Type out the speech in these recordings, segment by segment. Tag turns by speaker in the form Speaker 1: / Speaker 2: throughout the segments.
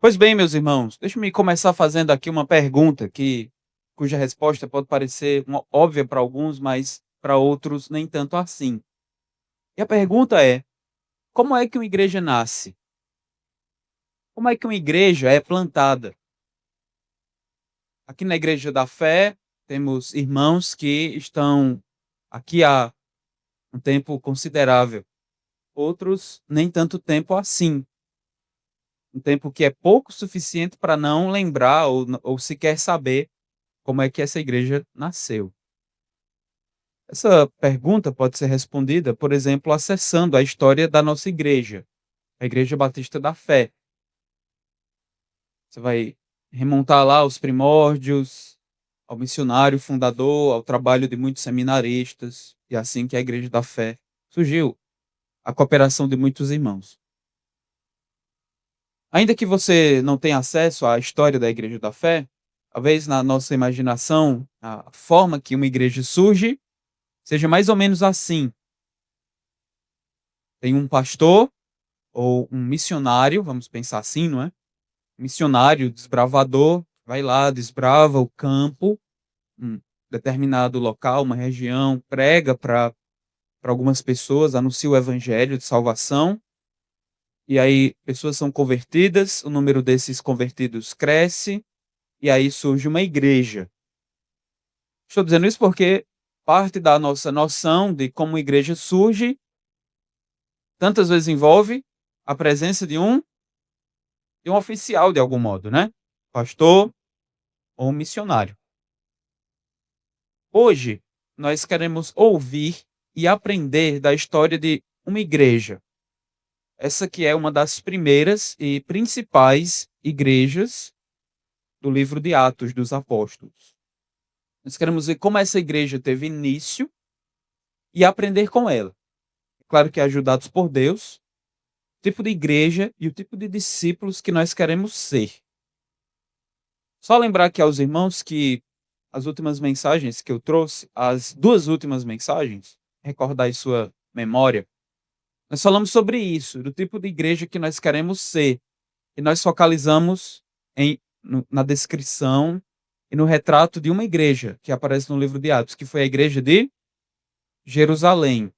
Speaker 1: Pois bem, meus irmãos, deixe-me começar fazendo aqui uma pergunta cuja resposta pode parecer óbvia para alguns, mas para outros nem tanto assim. E a pergunta é: como é que uma igreja nasce? Como é que uma igreja é plantada? Aqui na Igreja da Fé, temos irmãos que estão aqui há um tempo considerável, outros nem tanto tempo assim. Um tempo que é pouco suficiente para não lembrar ou sequer saber como é que essa igreja nasceu. Essa pergunta pode ser respondida, por exemplo, acessando a história da nossa igreja, a Igreja Batista da Fé. Você vai remontar lá aos primórdios, ao missionário fundador, ao trabalho de muitos seminaristas, e assim que a Igreja da Fé surgiu, a cooperação de muitos irmãos. Ainda que você não tenha acesso à história da Igreja da Fé, talvez na nossa imaginação, a forma que uma igreja surge seja mais ou menos assim. Tem um pastor ou um missionário, vamos pensar assim, não é? Missionário, desbravador, vai lá, desbrava o campo, um determinado local, uma região, prega para algumas pessoas, anuncia o evangelho de salvação, e aí pessoas são convertidas, o número desses convertidos cresce, e aí surge uma igreja. Estou dizendo isso porque parte da nossa noção de como a igreja surge, tantas vezes envolve a presença de um oficial de algum modo, né? Pastor ou missionário. Hoje, nós queremos ouvir e aprender da história de uma igreja. Essa que é uma das primeiras e principais igrejas do livro de Atos dos Apóstolos. Nós queremos ver como essa igreja teve início e aprender com ela. É claro que ajudados por Deus, o tipo de igreja e o tipo de discípulos que nós queremos ser. Só lembrar aqui aos irmãos que as últimas mensagens que eu trouxe, as duas últimas mensagens, recordar em sua memória, nós falamos sobre isso, do tipo de igreja que nós queremos ser. E nós focalizamos na descrição e no retrato de uma igreja que aparece no livro de Atos, que foi a igreja de Jerusalém.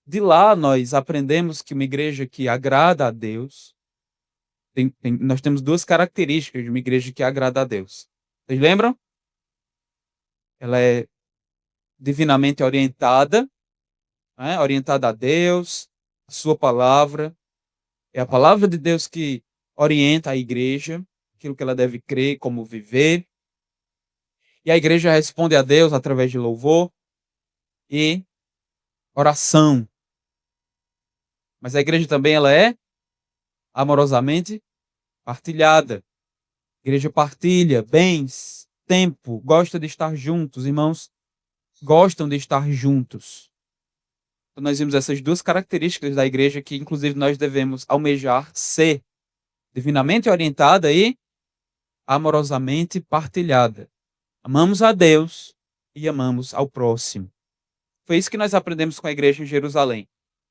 Speaker 1: De lá nós aprendemos que uma igreja que agrada a Deus, nós temos duas características de uma igreja que agrada a Deus. Vocês lembram? Ela é divinamente orientada, né? Orientada a Deus, a sua palavra. É a palavra de Deus que orienta a igreja, aquilo que ela deve crer, como viver. E a igreja responde a Deus através de louvor e oração. Mas a igreja também ela é amorosamente partilhada. A igreja partilha bens, tempo, gosta de estar juntos. Irmãos gostam de estar juntos. Então nós vimos essas duas características da igreja que, inclusive, nós devemos almejar ser divinamente orientada e amorosamente partilhada. Amamos a Deus e amamos ao próximo. Foi isso que nós aprendemos com a igreja em Jerusalém.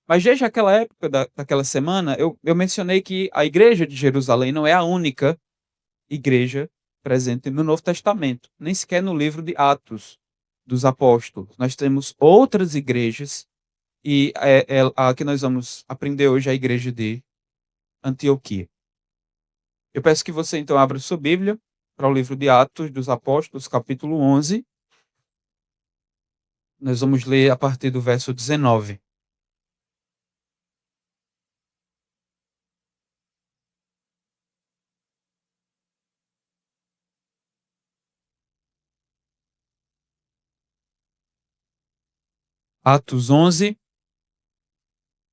Speaker 1: Mas desde aquela época daquela semana, eu mencionei que a igreja de Jerusalém não é a única igreja presente no Novo Testamento, nem sequer no livro de Atos dos Apóstolos. Nós temos outras igrejas e a que nós vamos aprender hoje é a igreja de Antioquia. Eu peço que você então abra sua Bíblia para o livro de Atos dos Apóstolos, capítulo 11. Nós vamos ler a partir do verso 19. Atos 11,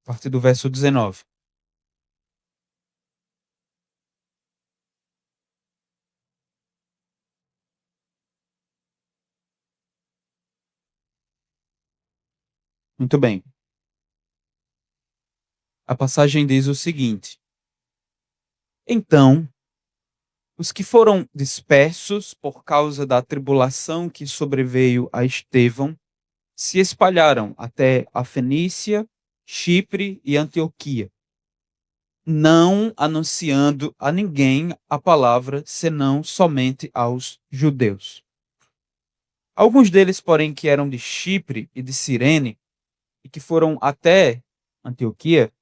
Speaker 1: a partir do verso 19. Muito bem. A passagem diz o seguinte: Então, os que foram dispersos por causa da tribulação que sobreveio a Estevão se espalharam até a Fenícia, Chipre e Antioquia. não anunciando a ninguém a palavra, senão somente aos judeus. Alguns deles, porém, que eram de Chipre e de Cirene, e que foram até Antioquia,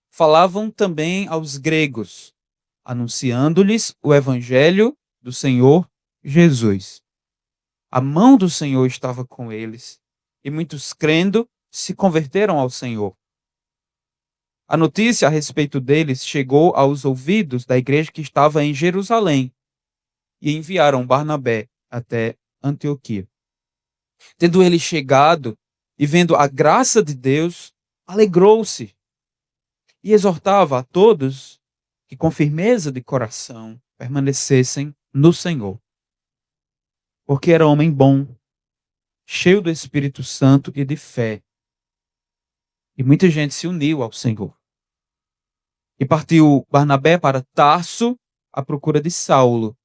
Speaker 1: falavam também aos gregos, anunciando-lhes o evangelho do Senhor Jesus. A mão do Senhor estava com eles, e muitos crendo se converteram ao Senhor. A notícia a respeito deles chegou aos ouvidos da igreja que estava em Jerusalém, e enviaram Barnabé até Antioquia. Tendo ele chegado e vendo a graça de Deus, alegrou-se e exortava a todos que com firmeza de coração permanecessem no Senhor. Porque era homem bom, cheio do Espírito Santo e de fé. E muita gente se uniu ao Senhor. E partiu Barnabé para Tarso à procura de Saulo.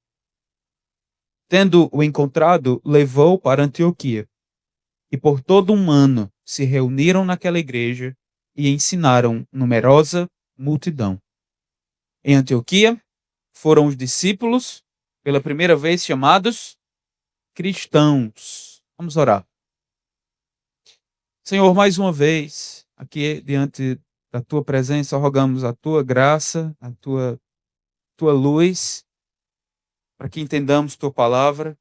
Speaker 1: Tendo-o encontrado, levou para Antioquia. E por todo um ano se reuniram naquela igreja e ensinaram numerosa multidão. Em Antioquia foram os discípulos, pela primeira vez chamados cristãos. Vamos orar. Senhor, mais uma vez, aqui diante da tua presença, rogamos a tua graça, a tua luz, para que entendamos tua palavra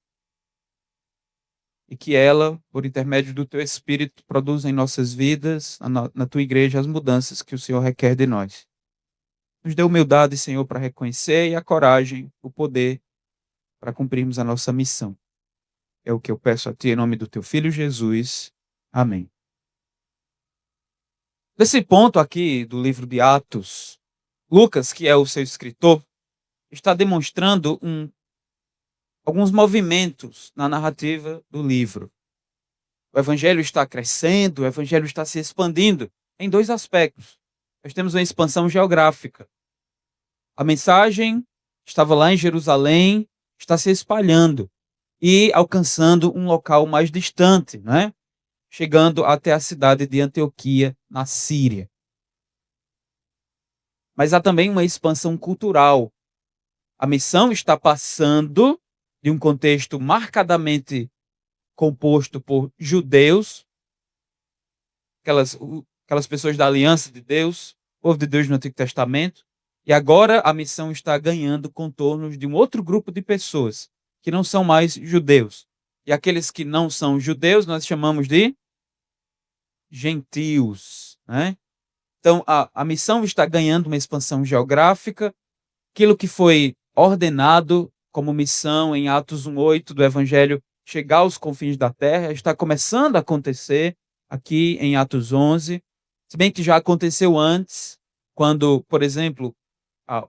Speaker 1: e que ela, por intermédio do teu Espírito, produza em nossas vidas, na tua igreja, as mudanças que o Senhor requer de nós. Nos dê humildade, Senhor, para reconhecer e a coragem, o poder para cumprirmos a nossa missão. É o que eu peço a ti em nome do teu Filho Jesus. Amém. Nesse ponto aqui do livro de Atos, Lucas, que é o seu escritor, está demonstrando alguns movimentos na narrativa do livro. O evangelho está crescendo, o evangelho está se expandindo em dois aspectos. Nós temos uma expansão geográfica. A mensagem estava lá em Jerusalém, está se espalhando e alcançando um local mais distante, né? Chegando até a cidade de Antioquia, na Síria. Mas há também uma expansão cultural. A missão está passando de um contexto marcadamente composto por judeus, aquelas pessoas da aliança de Deus, povo de Deus no Antigo Testamento, e agora a missão está ganhando contornos de um outro grupo de pessoas, que não são mais judeus. E aqueles que não são judeus nós chamamos de gentios, né? Então a missão está ganhando uma expansão geográfica, aquilo que foi ordenado como missão em Atos 1:8 do Evangelho, chegar aos confins da terra, está começando a acontecer aqui em Atos 11, se bem que já aconteceu antes, quando, por exemplo,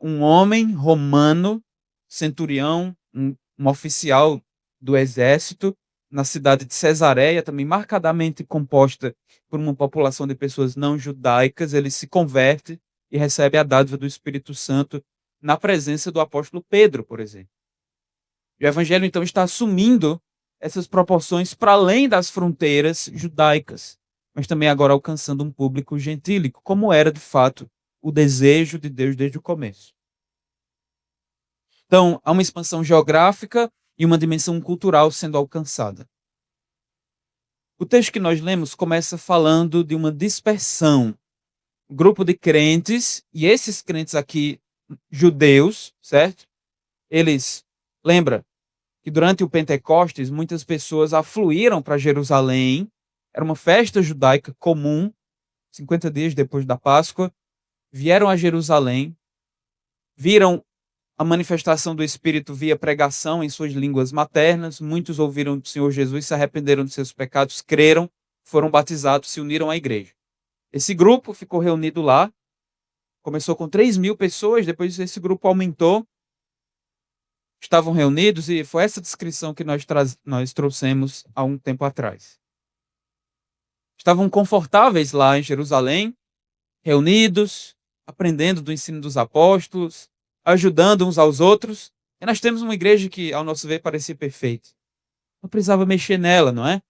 Speaker 1: um homem romano, centurião, um oficial do exército, na cidade de Cesareia, também marcadamente composta por uma população de pessoas não judaicas, ele se converte e recebe a dádiva do Espírito Santo na presença do apóstolo Pedro, por exemplo. E o evangelho, então, está assumindo essas proporções para além das fronteiras judaicas, mas também agora alcançando um público gentílico, como era, de fato, o desejo de Deus desde o começo. Então, há uma expansão geográfica e uma dimensão cultural sendo alcançada. O texto que nós lemos começa falando de uma dispersão. Um grupo de crentes, e esses crentes aqui, judeus, certo? Eles, lembra que durante o Pentecostes, muitas pessoas afluíram para Jerusalém, era uma festa judaica comum, 50 dias depois da Páscoa, vieram a Jerusalém, viram a manifestação do Espírito via pregação em suas línguas maternas, muitos ouviram do Senhor Jesus, se arrependeram de seus pecados, creram, foram batizados, se uniram à igreja. Esse grupo ficou reunido lá, começou com 3.000 pessoas, depois esse grupo aumentou, estavam reunidos e foi essa descrição que nós trouxemos há um tempo atrás. Estavam confortáveis lá em Jerusalém, reunidos, aprendendo do ensino dos apóstolos, ajudando uns aos outros. E nós temos uma igreja que, ao nosso ver, parecia perfeita. Não precisava mexer nela, não é?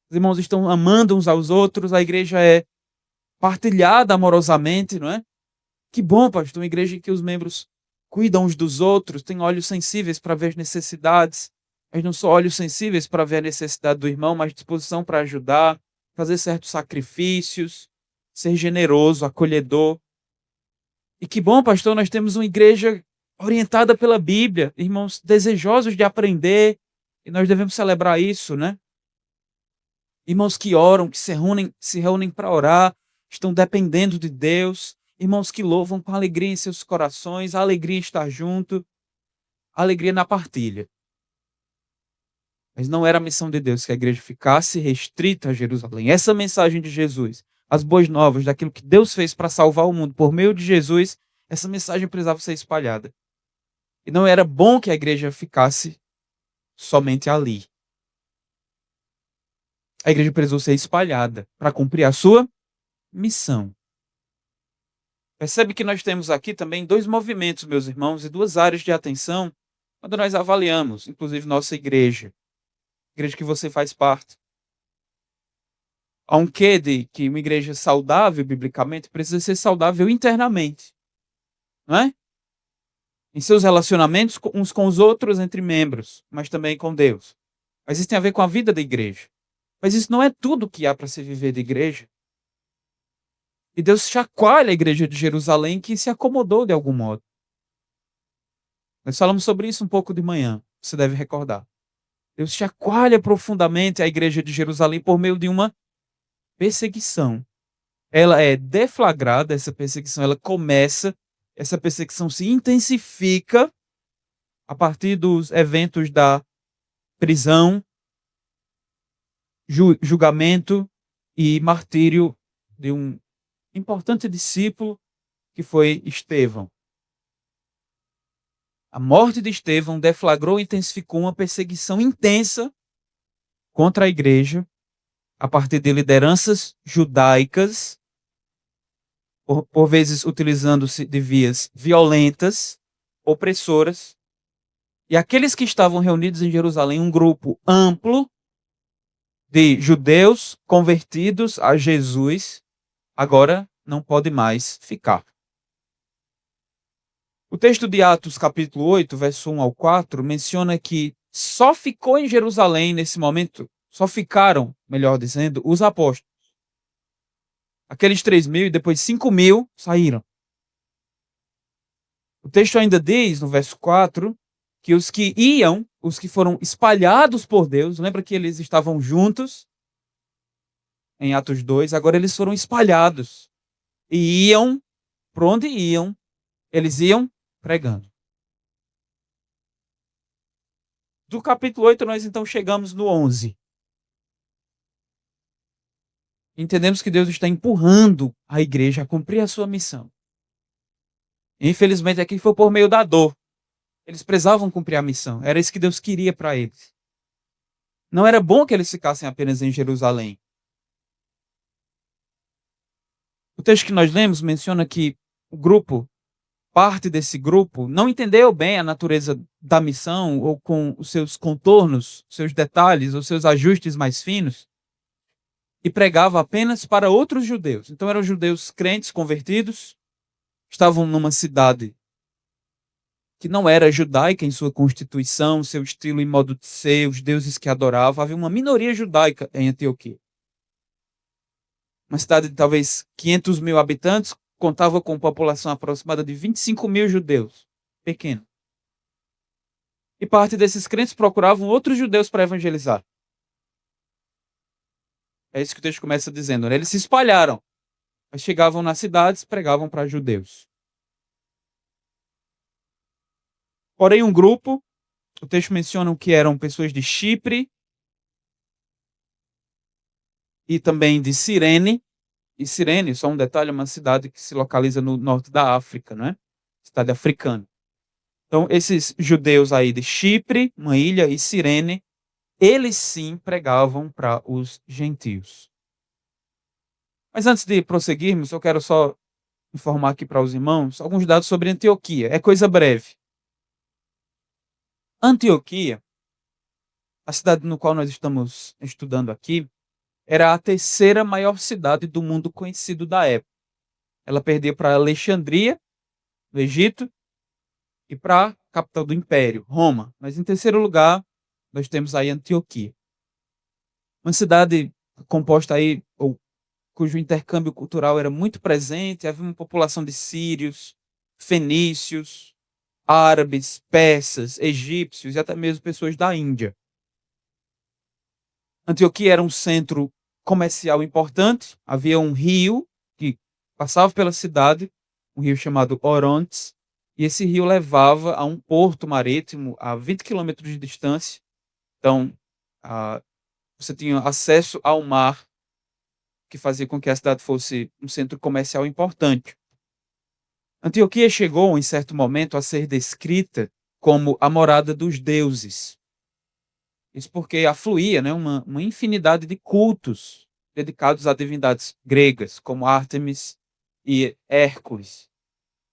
Speaker 1: Os irmãos estão amando uns aos outros, a igreja é partilhada amorosamente, não é? Que bom, pastor, uma igreja em que os membros cuidam uns dos outros, têm olhos sensíveis para ver as necessidades, mas não só olhos sensíveis para ver a necessidade do irmão, mas disposição para ajudar, fazer certos sacrifícios, ser generoso, acolhedor. E que bom, pastor, nós temos uma igreja orientada pela Bíblia, irmãos desejosos de aprender, e nós devemos celebrar isso, né? Irmãos que oram, que se reúnem para orar, estão dependendo de Deus, irmãos que louvam com alegria em seus corações, a alegria em estar junto, a alegria na partilha. Mas não era a missão de Deus que a igreja ficasse restrita a Jerusalém. Essa mensagem de Jesus, as boas novas daquilo que Deus fez para salvar o mundo por meio de Jesus, essa mensagem precisava ser espalhada. E não era bom que a igreja ficasse somente ali. A igreja precisou ser espalhada para cumprir a sua missão. Percebe que nós temos aqui também dois movimentos, meus irmãos, e duas áreas de atenção quando nós avaliamos, inclusive nossa igreja que você faz parte. Há um quê de que uma igreja saudável, biblicamente, precisa ser saudável internamente, não é? Em seus relacionamentos uns com os outros, entre membros, mas também com Deus. Mas isso tem a ver com a vida da igreja. Mas isso não é tudo que há para se viver de igreja. E Deus chacoalha a igreja de Jerusalém que se acomodou de algum modo. Nós falamos sobre isso um pouco de manhã, você deve recordar. Deus chacoalha profundamente a igreja de Jerusalém por meio de uma perseguição. Ela é deflagrada, essa perseguição, essa perseguição se intensifica a partir dos eventos da prisão, julgamento e martírio de um importante discípulo que foi Estevão. A morte de Estevão deflagrou e intensificou uma perseguição intensa contra a igreja a partir de lideranças judaicas, por vezes utilizando-se de vias violentas, opressoras, e aqueles que estavam reunidos em Jerusalém, um grupo amplo de judeus convertidos a Jesus, agora não pode mais ficar. O texto de Atos, capítulo 8, verso 1 ao 4, menciona que só ficou em Jerusalém nesse momento, só ficaram, melhor dizendo, os apóstolos. Aqueles 3.000 e depois 5.000 saíram. O texto ainda diz, no verso 4, que os que foram espalhados por Deus, lembra que eles estavam juntos em Atos 2, agora eles foram espalhados. E iam, por onde iam, eles iam pregando. Do capítulo 8, nós então chegamos no 11. Entendemos que Deus está empurrando a igreja a cumprir a sua missão. Infelizmente, aqui foi por meio da dor. Eles precisavam cumprir a missão. Era isso que Deus queria para eles. Não era bom que eles ficassem apenas em Jerusalém. O texto que nós lemos menciona que parte desse grupo, não entendeu bem a natureza da missão, ou com os seus contornos, seus detalhes, os seus ajustes mais finos, e pregava apenas para outros judeus. Então eram judeus crentes, convertidos, estavam numa cidade que não era judaica em sua constituição, seu estilo e modo de ser, os deuses que adoravam. Havia uma minoria judaica em Antioquia. Uma cidade de talvez 500.000 habitantes, contava com população aproximada de 25.000 judeus. Pequeno. E parte desses crentes procuravam outros judeus para evangelizar. É isso que o texto começa dizendo, né? Eles se espalharam, mas chegavam nas cidades, pregavam para judeus. Porém, um grupo, o texto menciona que eram pessoas de Chipre e também de Cirene. E Cirene, só um detalhe, é uma cidade que se localiza no norte da África, não é? Cidade africana. Então, esses judeus aí de Chipre, uma ilha, e Cirene, eles sim pregavam para os gentios. Mas antes de prosseguirmos, eu quero só informar aqui para os irmãos alguns dados sobre Antioquia. É coisa breve. Antioquia, a cidade no qual nós estamos estudando aqui, era a terceira maior cidade do mundo conhecido da época. ela perdia para Alexandria, no Egito, e para a capital do Império, Roma. Mas em terceiro lugar, nós temos aí Antioquia. Uma cidade composta aí, ou cujo intercâmbio cultural era muito presente, havia uma população de sírios, fenícios, árabes, persas, egípcios e até mesmo pessoas da Índia. Antioquia era um centro comercial importante, havia um rio que passava pela cidade, um rio chamado Orontes, e esse rio levava a um porto marítimo a 20 quilômetros de distância. Então, você tinha acesso ao mar, que fazia com que a cidade fosse um centro comercial importante. Antioquia chegou, em certo momento, a ser descrita como a morada dos deuses. Isso porque afluía, né, uma infinidade de cultos dedicados a divindades gregas, como Ártemis e Hércules.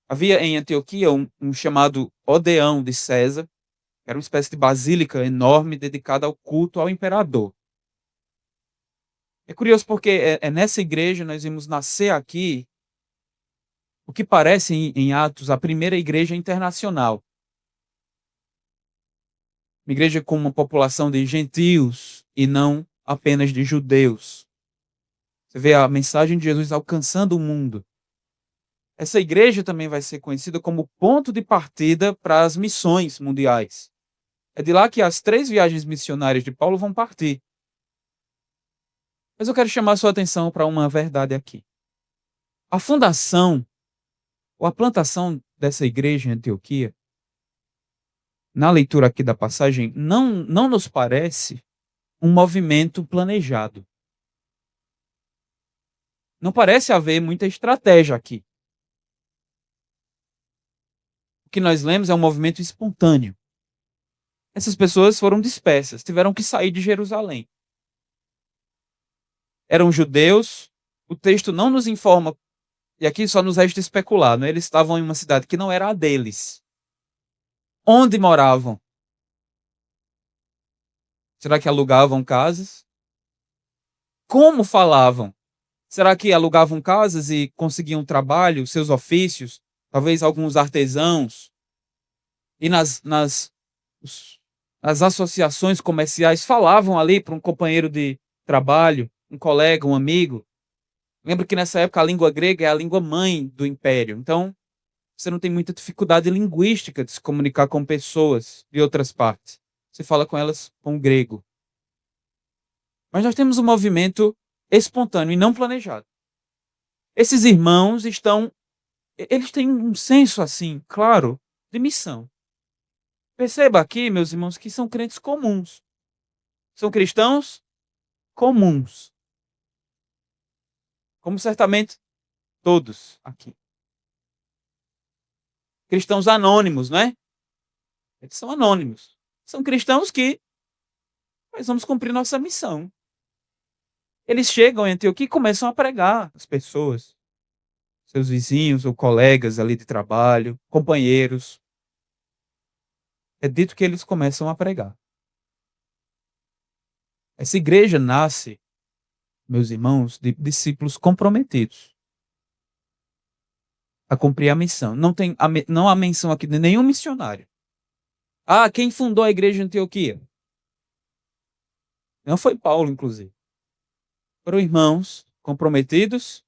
Speaker 1: Havia em Antioquia um chamado Odeão de César, que era uma espécie de basílica enorme dedicada ao culto ao imperador. É curioso porque é nessa igreja nós vimos nascer aqui o que parece em Atos a primeira igreja internacional. Uma igreja com uma população de gentios e não apenas de judeus. Você vê a mensagem de Jesus alcançando o mundo. Essa igreja também vai ser conhecida como ponto de partida para as missões mundiais. É de lá que as 3 viagens missionárias de Paulo vão partir. Mas eu quero chamar a sua atenção para uma verdade aqui. A fundação, ou a plantação dessa igreja em Antioquia, na leitura aqui da passagem, não nos parece um movimento planejado. Não parece haver muita estratégia aqui. O que nós lemos é um movimento espontâneo. Essas pessoas foram dispersas, tiveram que sair de Jerusalém. Eram judeus, o texto não nos informa, e aqui só nos resta especular, né? Eles estavam em uma cidade que não era a deles. Onde moravam? Será que alugavam casas? Como falavam? Será que alugavam casas e conseguiam trabalho, seus ofícios? Talvez alguns artesãos? E as associações comerciais falavam ali para um companheiro de trabalho, um colega, um amigo. Lembra que nessa época a língua grega é a língua mãe do império. Então, você não tem muita dificuldade linguística de se comunicar com pessoas de outras partes. Você fala com elas com grego. Mas nós temos um movimento espontâneo e não planejado. Esses irmãos eles têm um senso assim, claro, de missão. Perceba aqui, meus irmãos, que são crentes comuns. São cristãos comuns. Como certamente todos aqui. Cristãos anônimos, não é? Eles são anônimos. São cristãos que nós vamos cumprir nossa missão. Eles chegam em Antioquia e começam a pregar às pessoas. Seus vizinhos ou colegas ali de trabalho, companheiros. É dito que eles começam a pregar. Essa igreja nasce, meus irmãos, de discípulos comprometidos a cumprir a missão. Não há menção aqui de nenhum missionário. Quem fundou a igreja em Antioquia? Não foi Paulo, inclusive. Foram irmãos comprometidos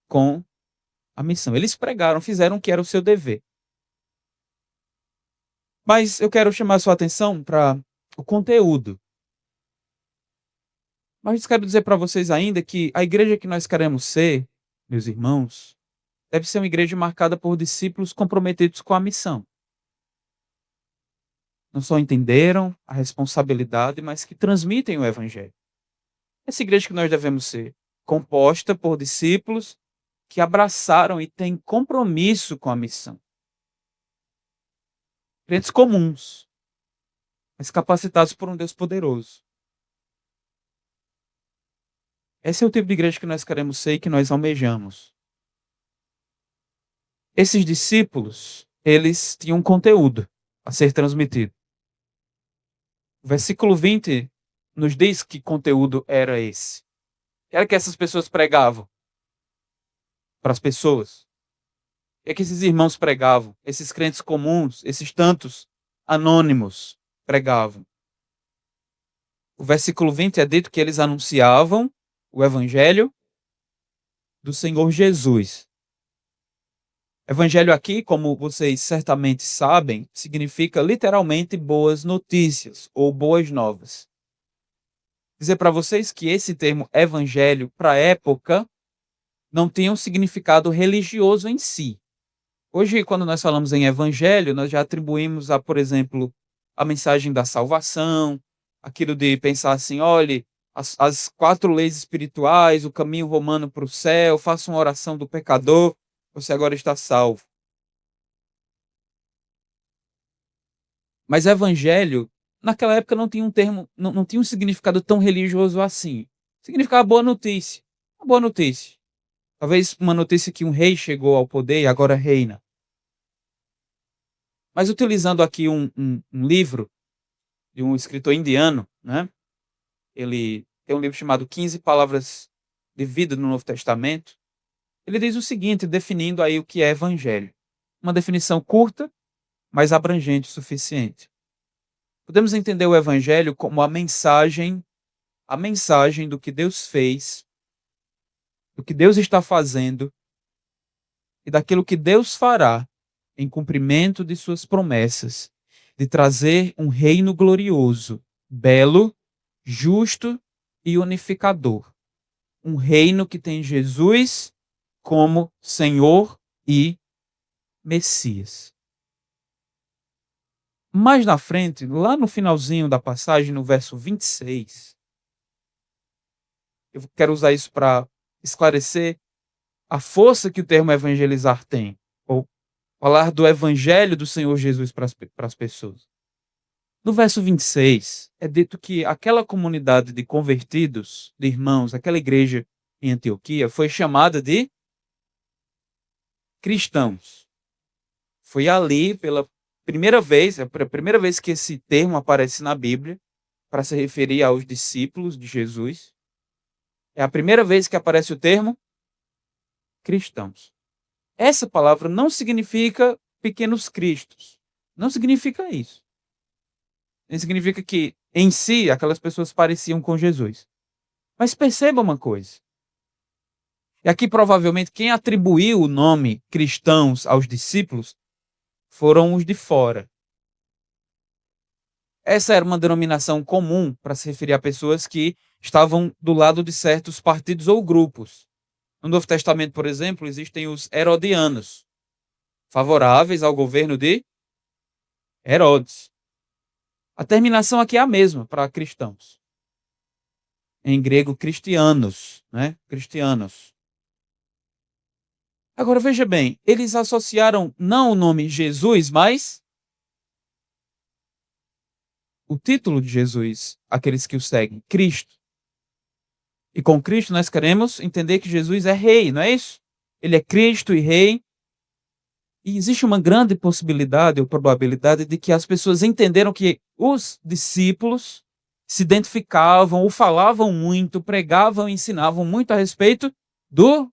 Speaker 1: com a missão. Eles pregaram, fizeram o que era o seu dever. Mas eu quero chamar a sua atenção para o conteúdo. Mas quero dizer para vocês ainda que a igreja que nós queremos ser, meus irmãos, deve ser uma igreja marcada por discípulos comprometidos com a missão. Não só entenderam a responsabilidade, mas que transmitem o evangelho. Essa igreja que nós devemos ser, composta por discípulos que abraçaram e têm compromisso com a missão. Crentes comuns, mas capacitados por um Deus poderoso. Esse é o tipo de igreja que nós queremos ser e que nós almejamos. Esses discípulos, eles tinham um conteúdo a ser transmitido. O versículo 20 nos diz que conteúdo era esse. Era que essas pessoas pregavam para as pessoas. que é que esses irmãos pregavam? Esses crentes comuns, esses tantos anônimos pregavam. O versículo 20 é dito que eles anunciavam o evangelho do Senhor Jesus. Evangelho aqui, como vocês certamente sabem, significa literalmente boas notícias ou boas novas. Dizer para vocês que esse termo evangelho, para a época, não tinha um significado religioso em si. Hoje, quando nós falamos em evangelho, nós já atribuímos a, por exemplo, a mensagem da salvação, aquilo de pensar assim, olhe, as 4 leis espirituais, o caminho romano para o céu, faça uma oração do pecador, você agora está salvo. Mas evangelho, naquela época não tinha um termo, não tinha um significado tão religioso assim. Significava boa notícia. Uma boa notícia. Talvez uma notícia que um rei chegou ao poder e agora reina. Mas utilizando aqui um livro de um escritor indiano, né? Ele tem um livro chamado 15 Palavras de Vida no Novo Testamento. Ele diz o seguinte, definindo aí o que é evangelho. Uma definição curta, mas abrangente o suficiente. Podemos entender o evangelho como a mensagem do que Deus fez, do que Deus está fazendo e daquilo que Deus fará em cumprimento de suas promessas, de trazer um reino glorioso, belo, justo e unificador. Um reino que tem Jesus como Senhor e Messias. Mais na frente, lá no finalzinho da passagem, no verso 26, eu quero usar isso para esclarecer a força que o termo evangelizar tem, ou falar do evangelho do Senhor Jesus para as pessoas. No verso 26, é dito que aquela comunidade de convertidos, de irmãos, aquela igreja em Antioquia, foi chamada de cristãos. Foi ali pela primeira vez, é a primeira vez que esse termo aparece na Bíblia, para se referir aos discípulos de Jesus. É a primeira vez que aparece o termo cristãos. Essa palavra não significa pequenos cristos. Não significa isso. Não significa que, em si, aquelas pessoas pareciam com Jesus. Mas perceba uma coisa. E aqui, provavelmente, quem atribuiu o nome cristãos aos discípulos foram os de fora. Essa era uma denominação comum para se referir a pessoas que estavam do lado de certos partidos ou grupos. No Novo Testamento, por exemplo, existem os herodianos, favoráveis ao governo de Herodes. A terminação aqui é a mesma para cristãos. Em grego, cristianos, né? Cristianos. Agora veja bem, eles associaram não o nome Jesus, mas o título de Jesus, àqueles que o seguem, Cristo. E com Cristo nós queremos entender que Jesus é rei, não é isso? Ele é Cristo e rei. E existe uma grande possibilidade ou probabilidade de que as pessoas entenderam que os discípulos se identificavam ou falavam muito, pregavam e ensinavam muito a respeito do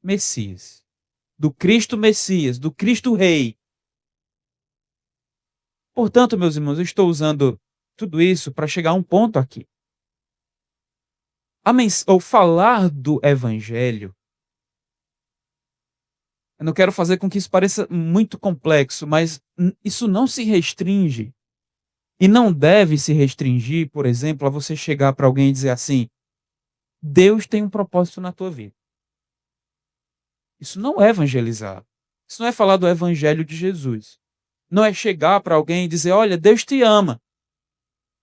Speaker 1: Messias, do Cristo Messias, do Cristo Rei. Portanto, meus irmãos, eu estou usando tudo isso para chegar a um ponto aqui. Ou falar do Evangelho, eu não quero fazer com que isso pareça muito complexo, mas isso não se restringe e não deve se restringir, por exemplo, a você chegar para alguém e dizer assim: Deus tem um propósito na tua vida. Isso não é evangelizar. Isso não é falar do Evangelho de Jesus. Não é chegar para alguém e dizer: olha, Deus te ama.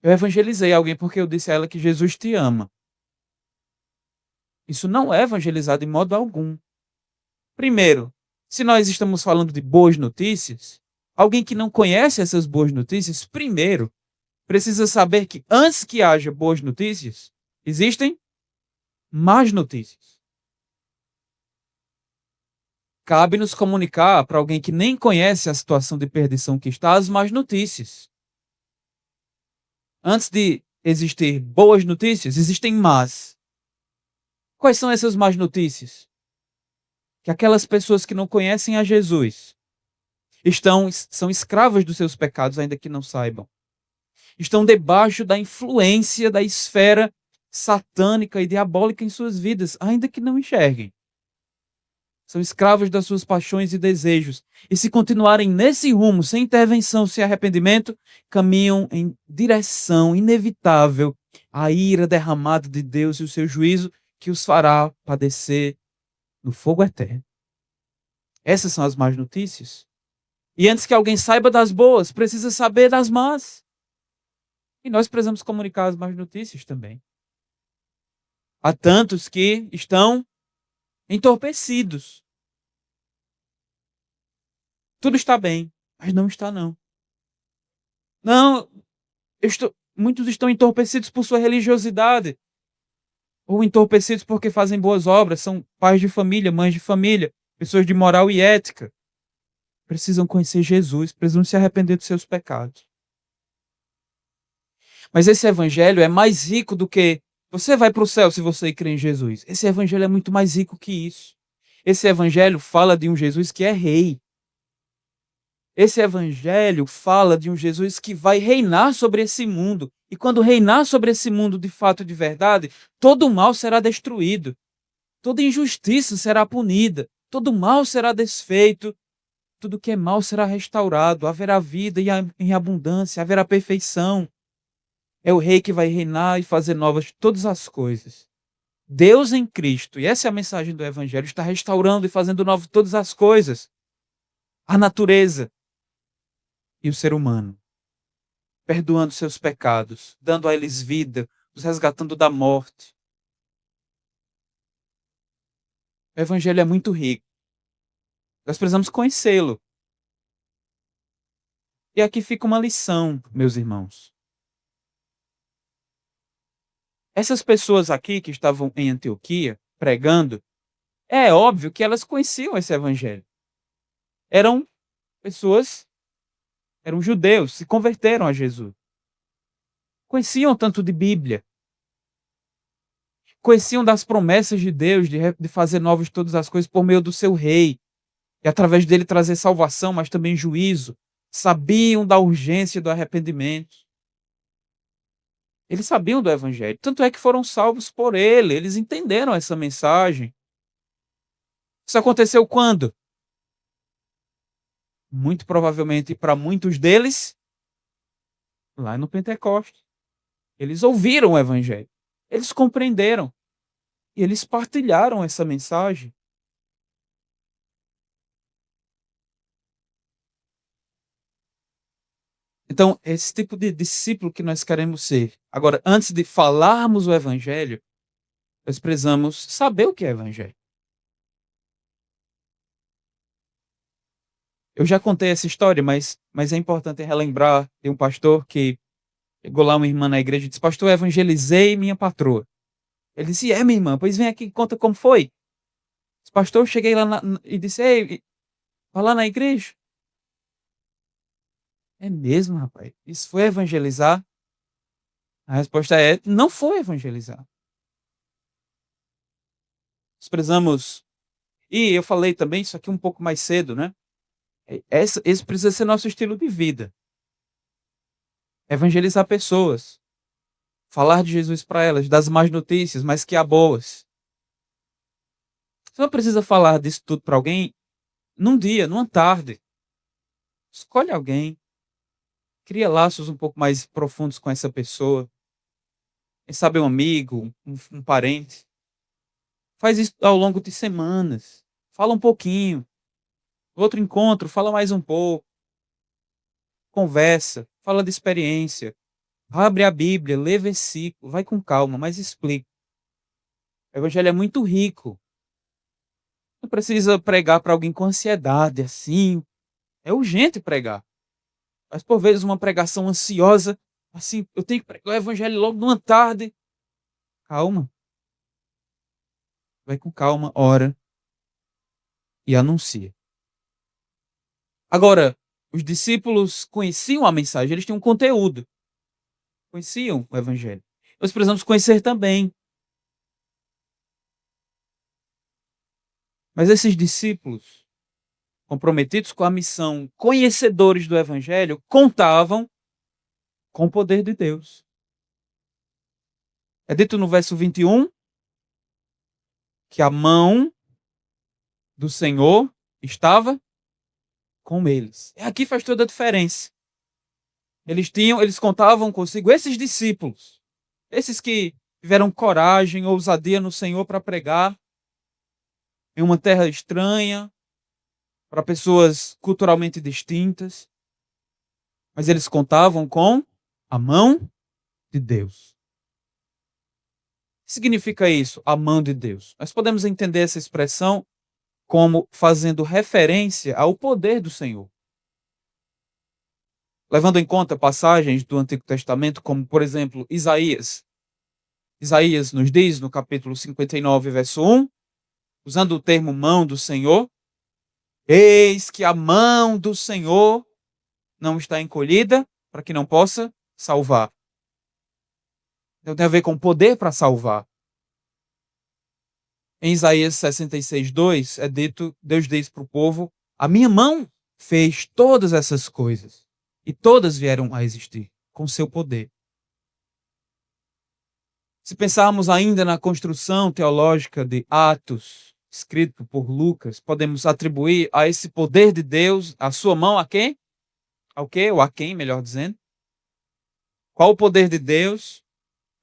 Speaker 1: Eu evangelizei alguém porque eu disse a ela que Jesus te ama. Isso não é evangelizar de modo algum. Primeiro, se nós estamos falando de boas notícias, alguém que não conhece essas boas notícias, primeiro, precisa saber que antes que haja boas notícias, existem más notícias. Cabe-nos comunicar para alguém que nem conhece a situação de perdição que está as más notícias. Antes de existir boas notícias, existem más. Quais são essas más notícias? que aquelas pessoas que não conhecem a Jesus são escravas dos seus pecados, ainda que não saibam. Estão debaixo da influência da esfera satânica e diabólica em suas vidas, ainda que não enxerguem. São escravos das suas paixões e desejos. E se continuarem nesse rumo, sem intervenção, sem arrependimento, caminham em direção inevitável à ira derramada de Deus e o seu juízo que os fará padecer no fogo eterno. Essas são as más notícias. E antes que alguém saiba das boas, precisa saber das más. E nós precisamos comunicar as más notícias também. Há tantos que estão entorpecidos. Tudo está bem, mas não está não. Não, muitos estão entorpecidos por sua religiosidade. Ou entorpecidos porque fazem boas obras, são pais de família, mães de família, pessoas de moral e ética. Precisam conhecer Jesus, precisam se arrepender dos seus pecados. Mas esse evangelho é mais rico do que você vai para o céu se você crê em Jesus. Esse evangelho é muito mais rico que isso. Esse evangelho fala de um Jesus que é rei. Esse evangelho fala de um Jesus que vai reinar sobre esse mundo. E quando reinar sobre esse mundo de fato e de verdade, todo o mal será destruído. Toda injustiça será punida. Todo mal será desfeito. Tudo que é mal será restaurado. Haverá vida em abundância. Haverá perfeição. É o rei que vai reinar e fazer novas todas as coisas. Deus em Cristo, e essa é a mensagem do evangelho, está restaurando e fazendo novas todas as coisas. A natureza e o ser humano. Perdoando seus pecados, dando a eles vida, os resgatando da morte. O evangelho é muito rico. Nós precisamos conhecê-lo. E aqui fica uma lição, meus irmãos. Essas pessoas aqui que estavam em Antioquia, pregando, é óbvio que elas conheciam esse evangelho. Eram pessoas, eram judeus, se converteram a Jesus. Conheciam tanto de Bíblia. Conheciam das promessas de Deus, de fazer novas todas as coisas por meio do seu rei. E através dele trazer salvação, mas também juízo. Sabiam da urgência do arrependimento. Eles sabiam do evangelho. Tanto é que foram salvos por ele. Eles entenderam essa mensagem. Isso aconteceu quando? Muito provavelmente para muitos deles, lá no Pentecostes. Eles ouviram o evangelho. Eles compreenderam. E eles partilharam essa mensagem. Então, esse tipo de discípulo que nós queremos ser. Agora, antes de falarmos o evangelho, nós precisamos saber o que é evangelho. Eu já contei essa história, mas é importante relembrar de um pastor que chegou lá uma irmã na igreja e disse: pastor, eu evangelizei minha patroa. Ele disse: minha irmã, pois vem aqui e conta como foi. Disse, pastor, eu cheguei lá e disse: ei, vai lá na igreja. É mesmo, rapaz? Isso foi evangelizar? A resposta é: não foi evangelizar. Nós precisamos... E eu falei também isso aqui um pouco mais cedo, né? Esse precisa ser nosso estilo de vida. Evangelizar pessoas. Falar de Jesus para elas, das más notícias, mas que há boas. Você não precisa falar disso tudo para alguém num dia, numa tarde. Escolhe alguém. Cria laços um pouco mais profundos com essa pessoa. Quem sabe um amigo, um parente. Faz isso ao longo de semanas. Fala um pouquinho. Outro encontro, fala mais um pouco. Conversa, fala de experiência. Abre a Bíblia, lê versículo, vai com calma, mas explica. O evangelho é muito rico. Não precisa pregar para alguém com ansiedade, assim. É urgente pregar. Mas por vezes uma pregação ansiosa, assim, eu tenho que pregar o evangelho logo numa tarde. Calma. Vai com calma, ora e anuncia. Agora, os discípulos conheciam a mensagem, eles tinham um conteúdo. Conheciam o evangelho. Nós precisamos conhecer também. Mas esses discípulos, comprometidos com a missão, conhecedores do Evangelho, contavam com o poder de Deus. É dito no verso 21 que a mão do Senhor estava com eles. Aqui faz toda a diferença. Eles contavam consigo esses discípulos, esses que tiveram coragem, ousadia no Senhor para pregar em uma terra estranha, para pessoas culturalmente distintas, mas eles contavam com a mão de Deus. O que significa isso, a mão de Deus? Nós podemos entender essa expressão como fazendo referência ao poder do Senhor. Levando em conta passagens do Antigo Testamento, como, por exemplo, Isaías. Isaías nos diz, no capítulo 59, verso 1, usando o termo mão do Senhor, eis que a mão do Senhor não está encolhida para que não possa salvar. Então tem a ver com poder para salvar. Em Isaías 66, 2, é dito, Deus diz para o povo, a minha mão fez todas essas coisas, e todas vieram a existir, com seu poder. Se pensarmos ainda na construção teológica de Atos, escrito por Lucas, podemos atribuir a esse poder de Deus, a sua mão a quem? Ao quê? Ou a quem, melhor dizendo? Qual o poder de Deus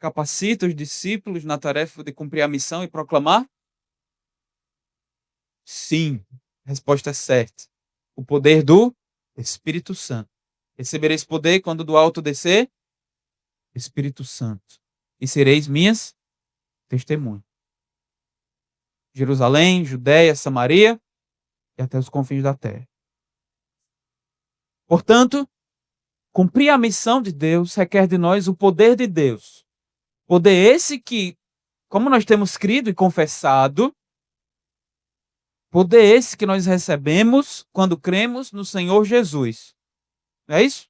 Speaker 1: capacita os discípulos na tarefa de cumprir a missão e proclamar? Sim, a resposta é certa. O poder do Espírito Santo. Recebereis poder quando do alto descer? Espírito Santo. E sereis minhas testemunhas. Jerusalém, Judéia, Samaria e até os confins da terra. Portanto, cumprir a missão de Deus requer de nós o poder de Deus. Poder esse que, como nós temos crido e confessado, poder esse que nós recebemos quando cremos no Senhor Jesus. Não é isso?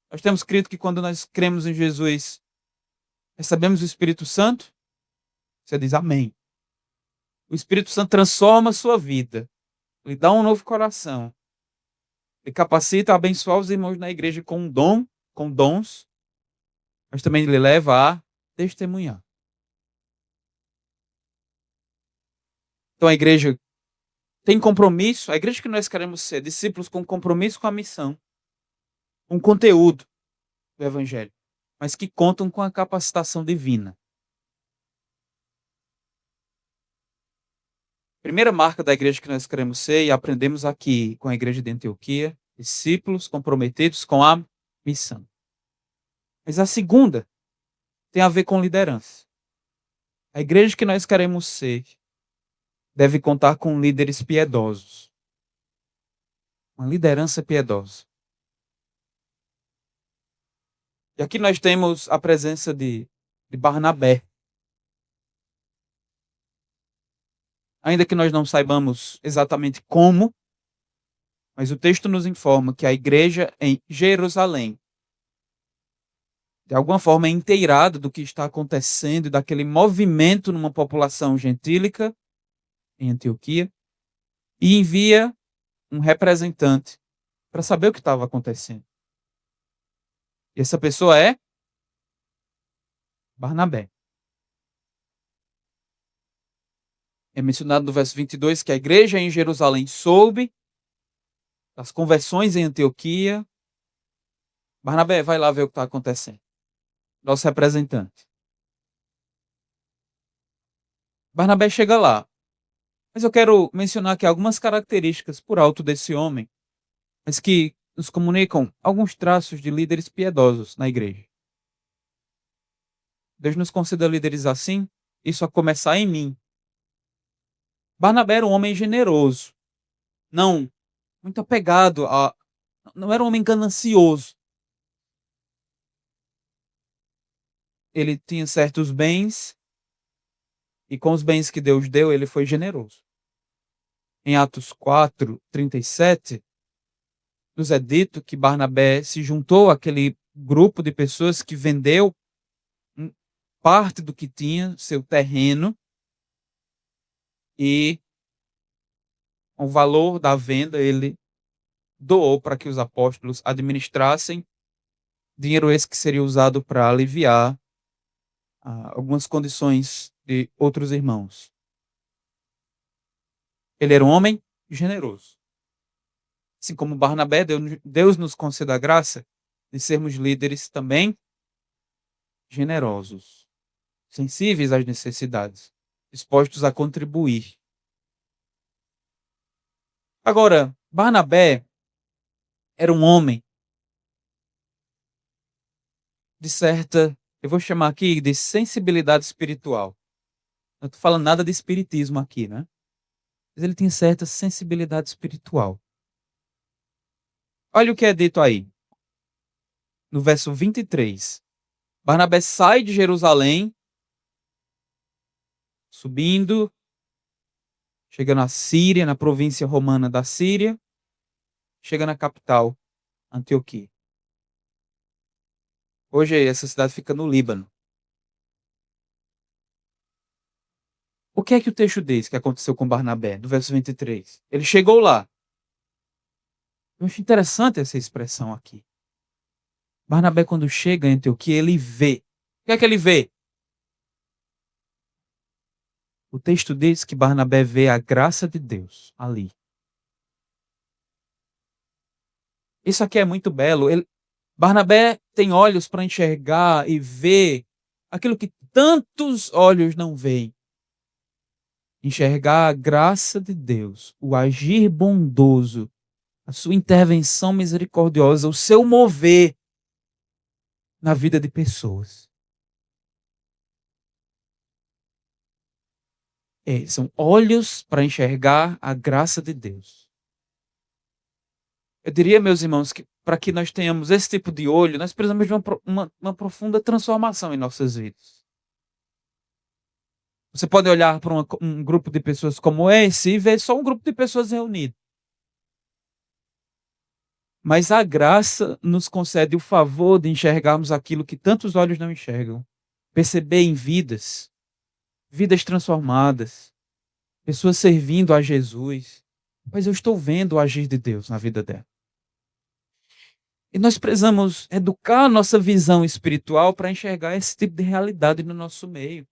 Speaker 1: Nós temos crido que quando nós cremos em Jesus, recebemos o Espírito Santo. Você diz amém. O Espírito Santo transforma a sua vida. Lhe dá um novo coração. Lhe capacita a abençoar os irmãos na igreja com um dom, com dons, mas também lhe leva a testemunhar. Então a igreja tem compromisso, a igreja que nós queremos ser, discípulos com compromisso com a missão, com conteúdo do Evangelho, mas que contam com a capacitação divina. Primeira marca da igreja que nós queremos ser, e aprendemos aqui com a igreja de Antioquia, discípulos comprometidos com a missão. Mas a segunda tem a ver com liderança. A igreja que nós queremos ser deve contar com líderes piedosos. Uma liderança piedosa. E aqui nós temos a presença de Barnabé. Ainda que nós não saibamos exatamente como, mas o texto nos informa que a igreja em Jerusalém, de alguma forma, é inteirada do que está acontecendo, daquele movimento numa população gentílica, em Antioquia, e envia um representante para saber o que estava acontecendo. E essa pessoa é Barnabé. É mencionado no verso 22 que a igreja em Jerusalém soube das conversões em Antioquia. Barnabé, vai lá ver o que está acontecendo. Nosso representante. Barnabé chega lá. Mas eu quero mencionar aqui algumas características por alto desse homem, mas que nos comunicam alguns traços de líderes piedosos na igreja. Deus nos conceda líderes assim, isso a começar em mim. Barnabé era um homem generoso, não muito apegado não era um homem ganancioso. Ele tinha certos bens e com os bens que Deus deu, ele foi generoso. Em Atos 4, 37, nos é dito que Barnabé se juntou àquele grupo de pessoas que vendeu parte do que tinha, seu terreno, e O valor da venda ele doou para que os apóstolos administrassem dinheiro esse que seria usado para aliviar algumas condições de outros irmãos. Ele era um homem generoso. Assim como Barnabé, Deus nos conceda a graça de sermos líderes também generosos, sensíveis às necessidades, dispostos a contribuir. Agora, Barnabé era um homem de certa, eu vou chamar aqui de sensibilidade espiritual. Não estou falando nada de espiritismo aqui, né? Mas ele tinha certa sensibilidade espiritual. Olha o que é dito aí, no verso 23. Barnabé sai de Jerusalém, subindo, chega na Síria, na província romana da Síria, chega na capital, Antioquia. Hoje essa cidade fica no Líbano. O que é que o texto diz que aconteceu com Barnabé, do verso 23? Ele chegou lá. Eu acho interessante essa expressão aqui. Barnabé, quando chega em Antioquia, ele vê. O que é que ele vê? O texto diz que Barnabé vê a graça de Deus ali. Isso aqui é muito belo. Barnabé tem olhos para enxergar e ver aquilo que tantos olhos não veem. Enxergar a graça de Deus, o agir bondoso, a sua intervenção misericordiosa, o seu mover na vida de pessoas. São olhos para enxergar a graça de Deus. Eu diria, meus irmãos, que para que nós tenhamos esse tipo de olho, nós precisamos de uma profunda transformação em nossas vidas. Você pode olhar para um grupo de pessoas como esse e ver só um grupo de pessoas reunidas. Mas a graça nos concede o favor de enxergarmos aquilo que tantos olhos não enxergam. Perceber em vidas transformadas, pessoas servindo a Jesus. Mas eu estou vendo o agir de Deus na vida dela. E nós precisamos educar a nossa visão espiritual para enxergar esse tipo de realidade no nosso meio.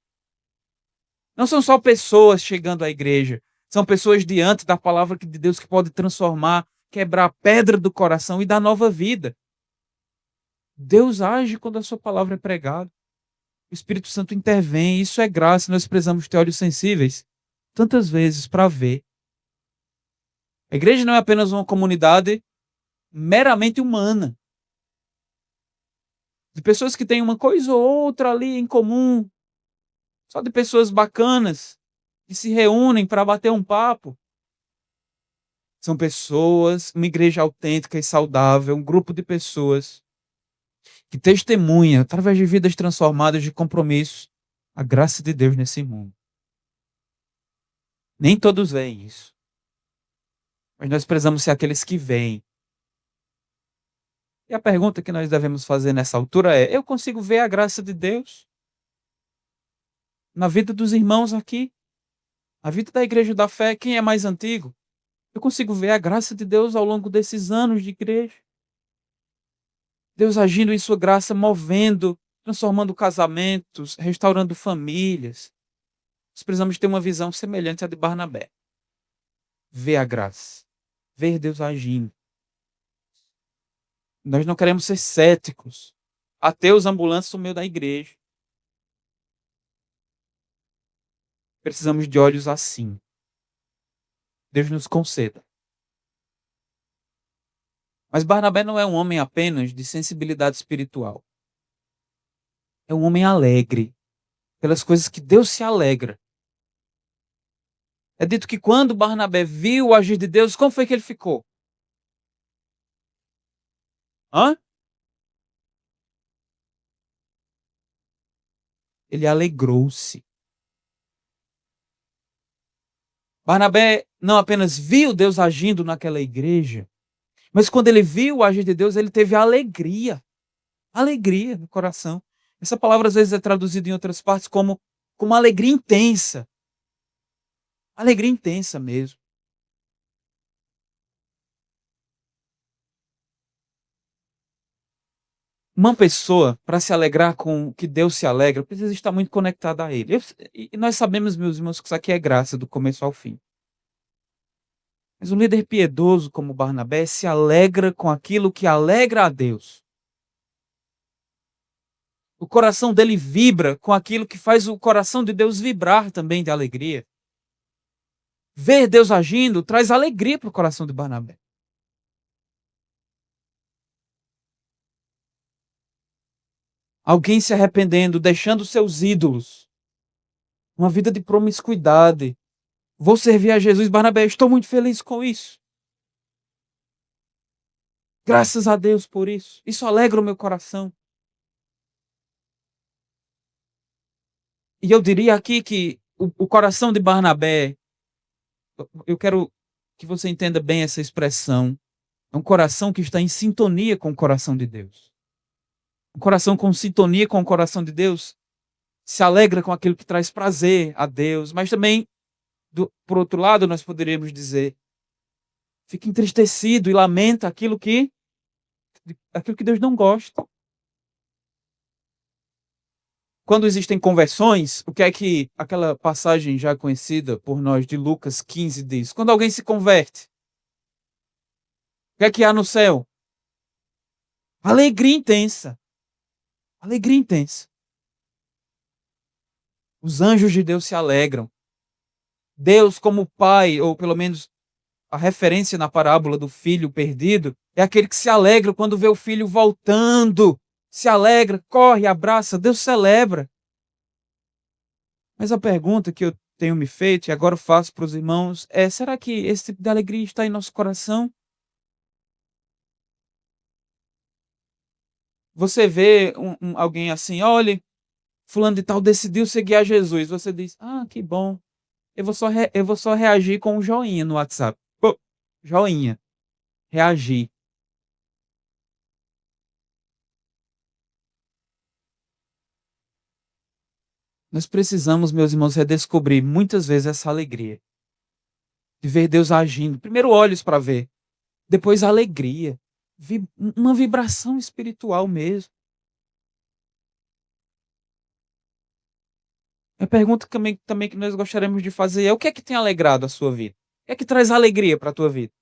Speaker 1: Não são só pessoas chegando à igreja, são pessoas diante da palavra de Deus que pode transformar, quebrar a pedra do coração e dar nova vida. Deus age quando a sua palavra é pregada. O Espírito Santo intervém, isso é graça, nós precisamos ter olhos sensíveis tantas vezes para ver. A igreja não é apenas uma comunidade meramente humana, de pessoas que têm uma coisa ou outra ali em comum, só de pessoas bacanas, que se reúnem para bater um papo. São pessoas, uma igreja autêntica e saudável, um grupo de pessoas que testemunha, através de vidas transformadas de compromisso, a graça de Deus nesse mundo. Nem todos veem isso. Mas nós precisamos ser aqueles que veem. E a pergunta que nós devemos fazer nessa altura é: eu consigo ver a graça de Deus na vida dos irmãos aqui? A vida da igreja da fé, quem é mais antigo? Eu consigo ver a graça de Deus ao longo desses anos de igreja. Deus agindo em sua graça, movendo, transformando casamentos, restaurando famílias. Nós precisamos ter uma visão semelhante à de Barnabé. Ver a graça. Ver Deus agindo. Nós não queremos ser céticos. Ateus ambulantes no meio da igreja. Precisamos de olhos assim. Deus nos conceda. Mas Barnabé não é um homem apenas de sensibilidade espiritual. É um homem alegre pelas coisas que Deus se alegra. É dito que quando Barnabé viu o agir de Deus, como foi que ele ficou? Ele alegrou-se. Barnabé não apenas viu Deus agindo naquela igreja, mas quando ele viu o agir de Deus, ele teve alegria. Alegria no coração. Essa palavra às vezes é traduzida em outras partes como alegria intensa. Alegria intensa mesmo. Uma pessoa, para se alegrar com o que Deus se alegra, precisa estar muito conectada a Ele. E nós sabemos, meus irmãos, que isso aqui é graça do começo ao fim. Mas um líder piedoso como Barnabé se alegra com aquilo que alegra a Deus. O coração dele vibra com aquilo que faz o coração de Deus vibrar também de alegria. Ver Deus agindo traz alegria para o coração de Barnabé. Alguém se arrependendo, deixando seus ídolos. Uma vida de promiscuidade. Vou servir a Jesus, Barnabé, estou muito feliz com isso. Graças a Deus por isso. Isso alegra o meu coração. E eu diria aqui que o coração de Barnabé, eu quero que você entenda bem essa expressão, é um coração que está em sintonia com o coração de Deus. Um coração com sintonia com o coração de Deus se alegra com aquilo que traz prazer a Deus, mas também, por outro lado, nós poderíamos dizer, fica entristecido e lamenta aquilo que Deus não gosta. Quando existem conversões, o que é que aquela passagem já conhecida por nós de Lucas 15 diz? Quando alguém se converte, o que é que há no céu? Alegria intensa. Alegria intensa. Os anjos de Deus se alegram. Deus, como pai, ou pelo menos a referência na parábola do filho perdido, é aquele que se alegra quando vê o filho voltando. Se alegra, corre, abraça, Deus celebra. Mas a pergunta que eu tenho me feito, e agora faço para os irmãos, é: será que esse tipo de alegria está em nosso coração? Você vê alguém assim, olha, fulano de tal decidiu seguir a Jesus. Você diz, ah, que bom. Eu vou só reagir com um joinha no WhatsApp. Pô, joinha. Reagir. Nós precisamos, meus irmãos, redescobrir muitas vezes essa alegria. De ver Deus agindo. Primeiro olhos para ver. Depois alegria. Uma vibração espiritual mesmo. A pergunta também que nós gostaríamos de fazer é: o que é que tem alegrado a sua vida? O que é que traz alegria para a tua vida?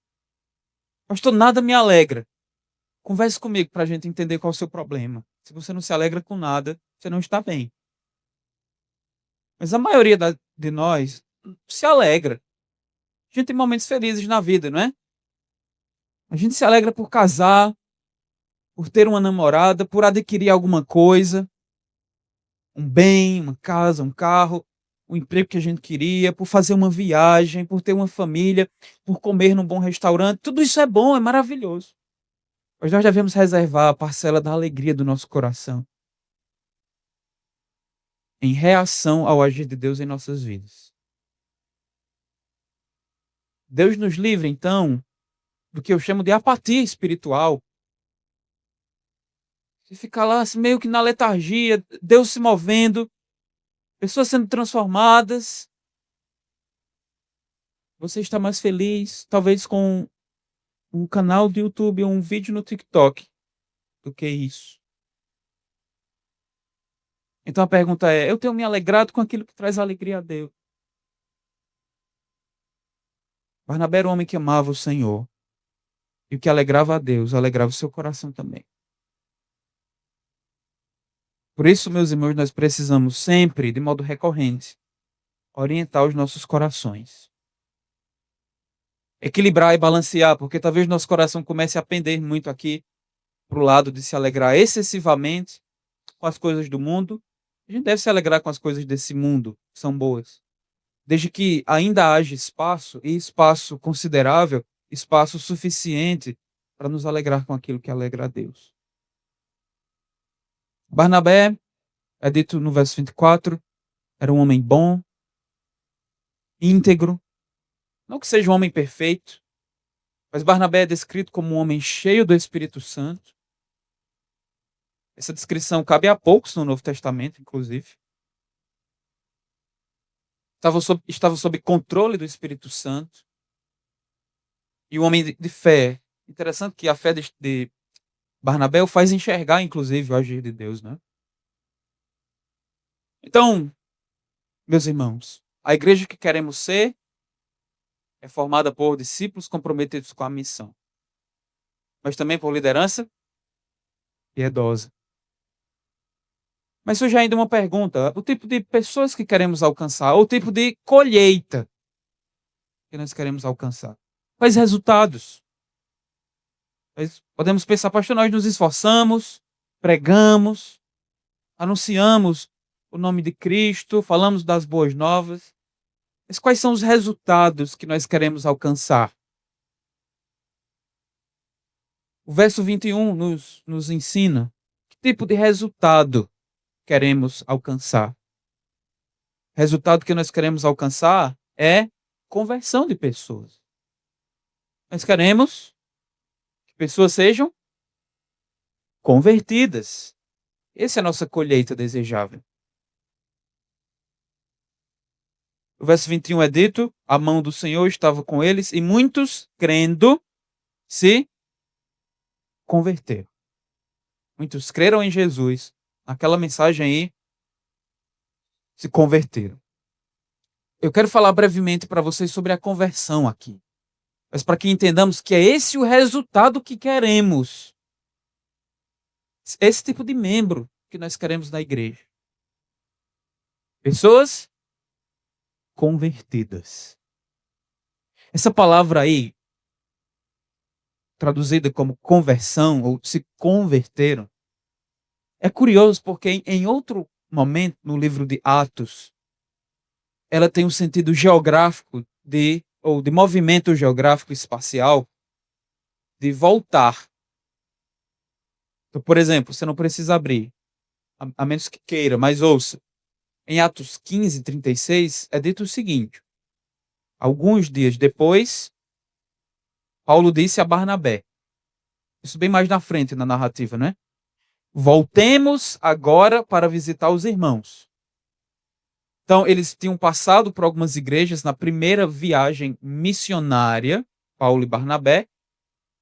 Speaker 1: Pastor, nada me alegra. Converse comigo para a gente entender qual é o seu problema. Se você não se alegra com nada, você não está bem. Mas a maioria de nós se alegra. A gente tem momentos felizes na vida, não é? A gente se alegra por casar, por ter uma namorada, por adquirir alguma coisa, um bem, uma casa, um carro, o emprego que a gente queria, por fazer uma viagem, por ter uma família, por comer num bom restaurante. Tudo isso é bom, é maravilhoso. Mas nós devemos reservar a parcela da alegria do nosso coração em reação ao agir de Deus em nossas vidas. Deus nos livre, então, do que eu chamo de apatia espiritual. Você fica lá assim, meio que na letargia, Deus se movendo, pessoas sendo transformadas. Você está mais feliz, talvez com um canal do YouTube ou um vídeo no TikTok, do que isso. Então a pergunta é: eu tenho me alegrado com aquilo que traz alegria a Deus? Barnabé era um homem que amava o Senhor. E o que alegrava a Deus, alegrava o seu coração também. Por isso, meus irmãos, nós precisamos sempre, de modo recorrente, orientar os nossos corações. Equilibrar e balancear, porque talvez nosso coração comece a pender muito aqui para o lado de se alegrar excessivamente com as coisas do mundo. A gente deve se alegrar com as coisas desse mundo, que são boas. Desde que ainda haja espaço, e espaço considerável, espaço suficiente para nos alegrar com aquilo que alegra a Deus. Barnabé, é dito no verso 24, era um homem bom, íntegro, não que seja um homem perfeito, mas Barnabé é descrito como um homem cheio do Espírito Santo. Essa descrição cabe a poucos no Novo Testamento, inclusive. Estava sob controle do Espírito Santo. E um homem de fé. Interessante que a fé Barnabé o faz enxergar, inclusive, o agir de Deus, né? Então, meus irmãos, a igreja que queremos ser é formada por discípulos comprometidos com a missão, mas também por liderança piedosa. Mas surge ainda uma pergunta: o tipo de pessoas que queremos alcançar, ou o tipo de colheita que nós queremos alcançar? Quais resultados? Nós podemos pensar, pastor, nós nos esforçamos, pregamos, anunciamos o nome de Cristo, falamos das boas novas, mas quais são os resultados que nós queremos alcançar? O verso 21 nos ensina que tipo de resultado queremos alcançar. O resultado que nós queremos alcançar é conversão de pessoas. Nós queremos que pessoas sejam convertidas. Essa é a nossa colheita desejável. O verso 21 é dito: a mão do Senhor estava com eles e muitos, crendo, se converteram. Muitos creram em Jesus, naquela mensagem aí, se converteram. Eu quero falar brevemente para vocês sobre a conversão aqui, mas para que entendamos que é esse o resultado que queremos. Esse tipo de membro que nós queremos na igreja. Pessoas convertidas. Essa palavra aí, traduzida como conversão ou se converteram, é curioso porque em outro momento no livro de Atos, ela tem um sentido geográfico ou de movimento geográfico espacial de voltar. Então, por exemplo, você não precisa abrir, a menos que queira, mas ouça. Em Atos 15, 36, é dito o seguinte: alguns dias depois, Paulo disse a Barnabé, isso bem mais na frente na narrativa, né? Voltemos agora para visitar os irmãos. Então, eles tinham passado por algumas igrejas na primeira viagem missionária, Paulo e Barnabé.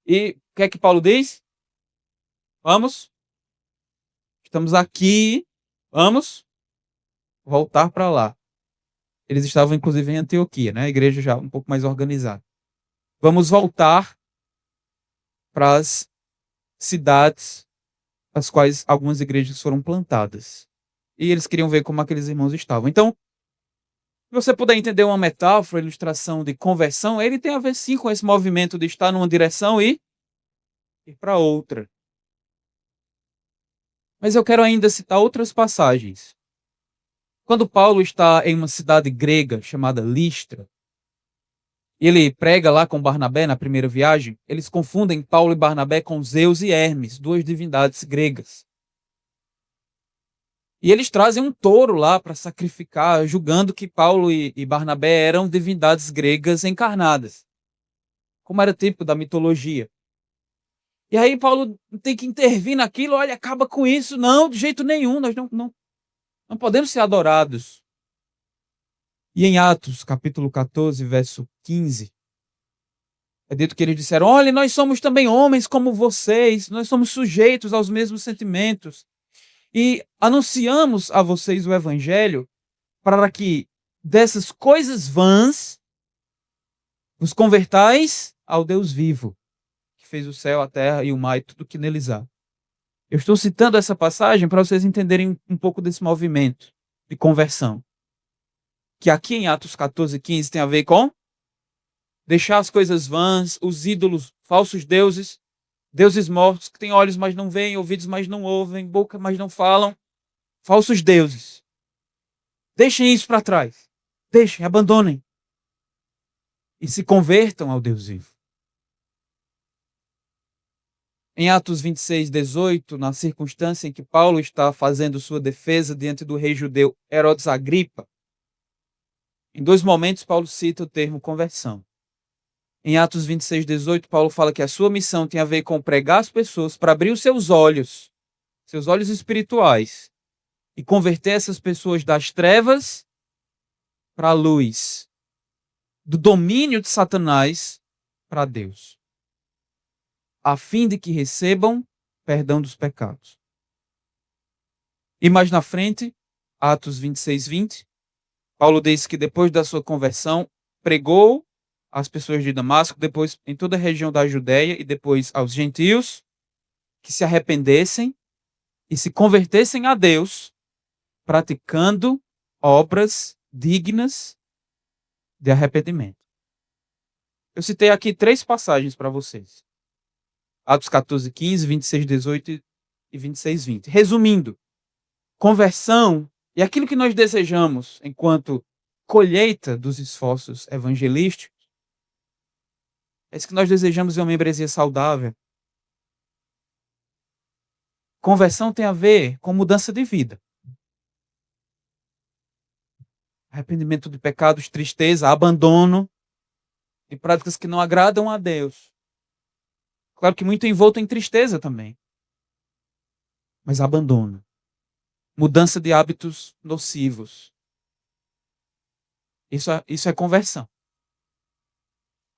Speaker 1: E o que é que Paulo diz? Vamos, estamos aqui, vamos voltar para lá. Eles estavam, inclusive, em Antioquia, né? A igreja já um pouco mais organizada. Vamos voltar para as cidades as quais algumas igrejas foram plantadas. E eles queriam ver como aqueles irmãos estavam. Então, se você puder entender uma metáfora, ilustração de conversão, ele tem a ver sim com esse movimento de estar numa direção e ir para outra. Mas eu quero ainda citar outras passagens. Quando Paulo está em uma cidade grega chamada Listra, e ele prega lá com Barnabé na primeira viagem, eles confundem Paulo e Barnabé com Zeus e Hermes, duas divindades gregas. E eles trazem um touro lá para sacrificar, julgando que Paulo e Barnabé eram divindades gregas encarnadas, como era típico da mitologia. E aí Paulo tem que intervir naquilo, olha, acaba com isso. Não, de jeito nenhum, nós não podemos ser adorados. E em Atos, capítulo 14, verso 15, é dito que eles disseram: olha, nós somos também homens como vocês, nós somos sujeitos aos mesmos sentimentos. E anunciamos a vocês o evangelho para que dessas coisas vãs vos convertais ao Deus vivo, que fez o céu, a terra e o mar e tudo que neles há. Eu estou citando essa passagem para vocês entenderem um pouco desse movimento de conversão, que aqui em Atos 14, 15 tem a ver com deixar as coisas vãs, os ídolos, falsos deuses, deuses mortos, que têm olhos, mas não veem, ouvidos, mas não ouvem, boca, mas não falam, falsos deuses. Deixem isso para trás. Deixem, abandonem. E se convertam ao Deus vivo. Em Atos 26, 18, na circunstância em que Paulo está fazendo sua defesa diante do rei judeu Herodes Agripa, em dois momentos Paulo cita o termo conversão. Em Atos 26, 18, Paulo fala que a sua missão tem a ver com pregar as pessoas para abrir os seus olhos espirituais, e converter essas pessoas das trevas para a luz, do domínio de Satanás para Deus, a fim de que recebam perdão dos pecados. E mais na frente, Atos 26, 20, Paulo diz que depois da sua conversão, pregou às pessoas de Damasco, depois em toda a região da Judéia e depois aos gentios, que se arrependessem e se convertessem a Deus, praticando obras dignas de arrependimento. Eu citei aqui 3 passagens para vocês. Atos 14, 15, 26, 18 e 26, 20. Resumindo, conversão e aquilo que nós desejamos enquanto colheita dos esforços evangelísticos, é isso que nós desejamos ver uma membresia saudável. Conversão tem a ver com mudança de vida. Arrependimento de pecados, tristeza, abandono de práticas que não agradam a Deus. Claro que muito envolto em tristeza também. Mas abandono. Mudança de hábitos nocivos. Isso é conversão.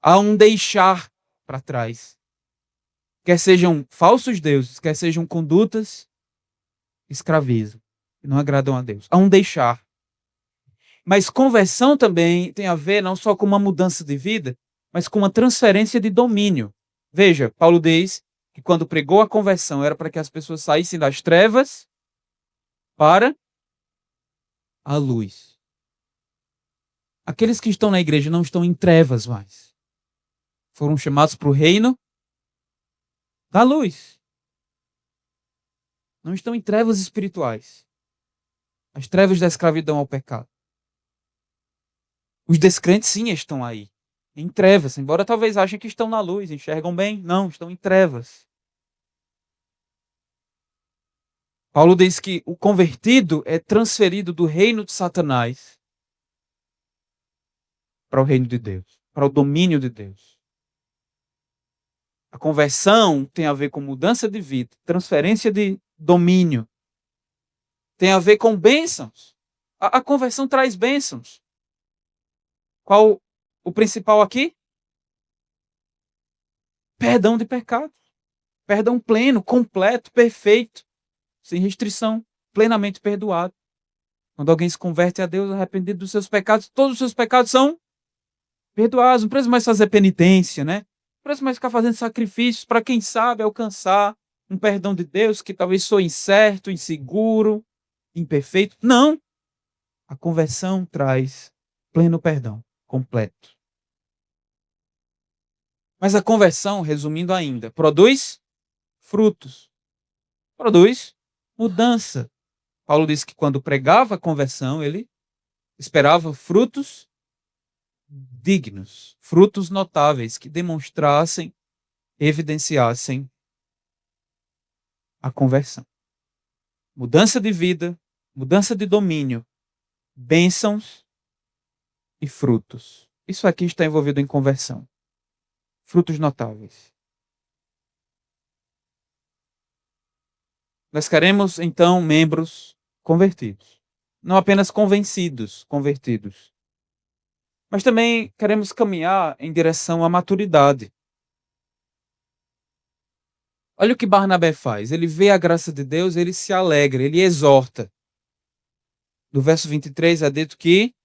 Speaker 1: Há um deixar para trás. Quer sejam falsos deuses, quer sejam condutas escravizam, que não agradam a Deus. Há um deixar. Mas conversão também tem a ver não só com uma mudança de vida, mas com uma transferência de domínio. Veja, Paulo diz que quando pregou a conversão era para que as pessoas saíssem das trevas para a luz. Aqueles que estão na igreja não estão em trevas mais. Foram chamados para o reino da luz. Não estão em trevas espirituais. As trevas da escravidão ao pecado. Os descrentes sim estão aí. Em trevas, embora talvez achem que estão na luz, enxergam bem. Não, estão em trevas. Paulo diz que o convertido é transferido do reino de Satanás para o reino de Deus, para o domínio de Deus. A conversão tem a ver com mudança de vida, transferência de domínio. Tem a ver com bênçãos. A conversão traz bênçãos. Qual o principal aqui? Perdão de pecados. Perdão pleno, completo, perfeito, sem restrição, plenamente perdoado. Quando alguém se converte a Deus, arrependido dos seus pecados, todos os seus pecados são perdoados. Não precisa mais fazer penitência, né? Não precisa mais ficar fazendo sacrifícios para, quem sabe, alcançar um perdão de Deus que talvez sou incerto, inseguro, imperfeito. Não! A conversão traz pleno perdão, completo. Mas a conversão, resumindo ainda, produz frutos. Produz mudança. Paulo disse que quando pregava a conversão, ele esperava frutos dignos, frutos notáveis, que demonstrassem, evidenciassem a conversão. Mudança de vida, mudança de domínio, bênçãos e frutos. Isso aqui está envolvido em conversão. Frutos notáveis. Nós queremos, então, membros convertidos. Não apenas convertidos. Mas também queremos caminhar em direção à maturidade. Olha o que Barnabé faz. Ele vê a graça de Deus, ele se alegra, ele exorta. No verso 23 é dito que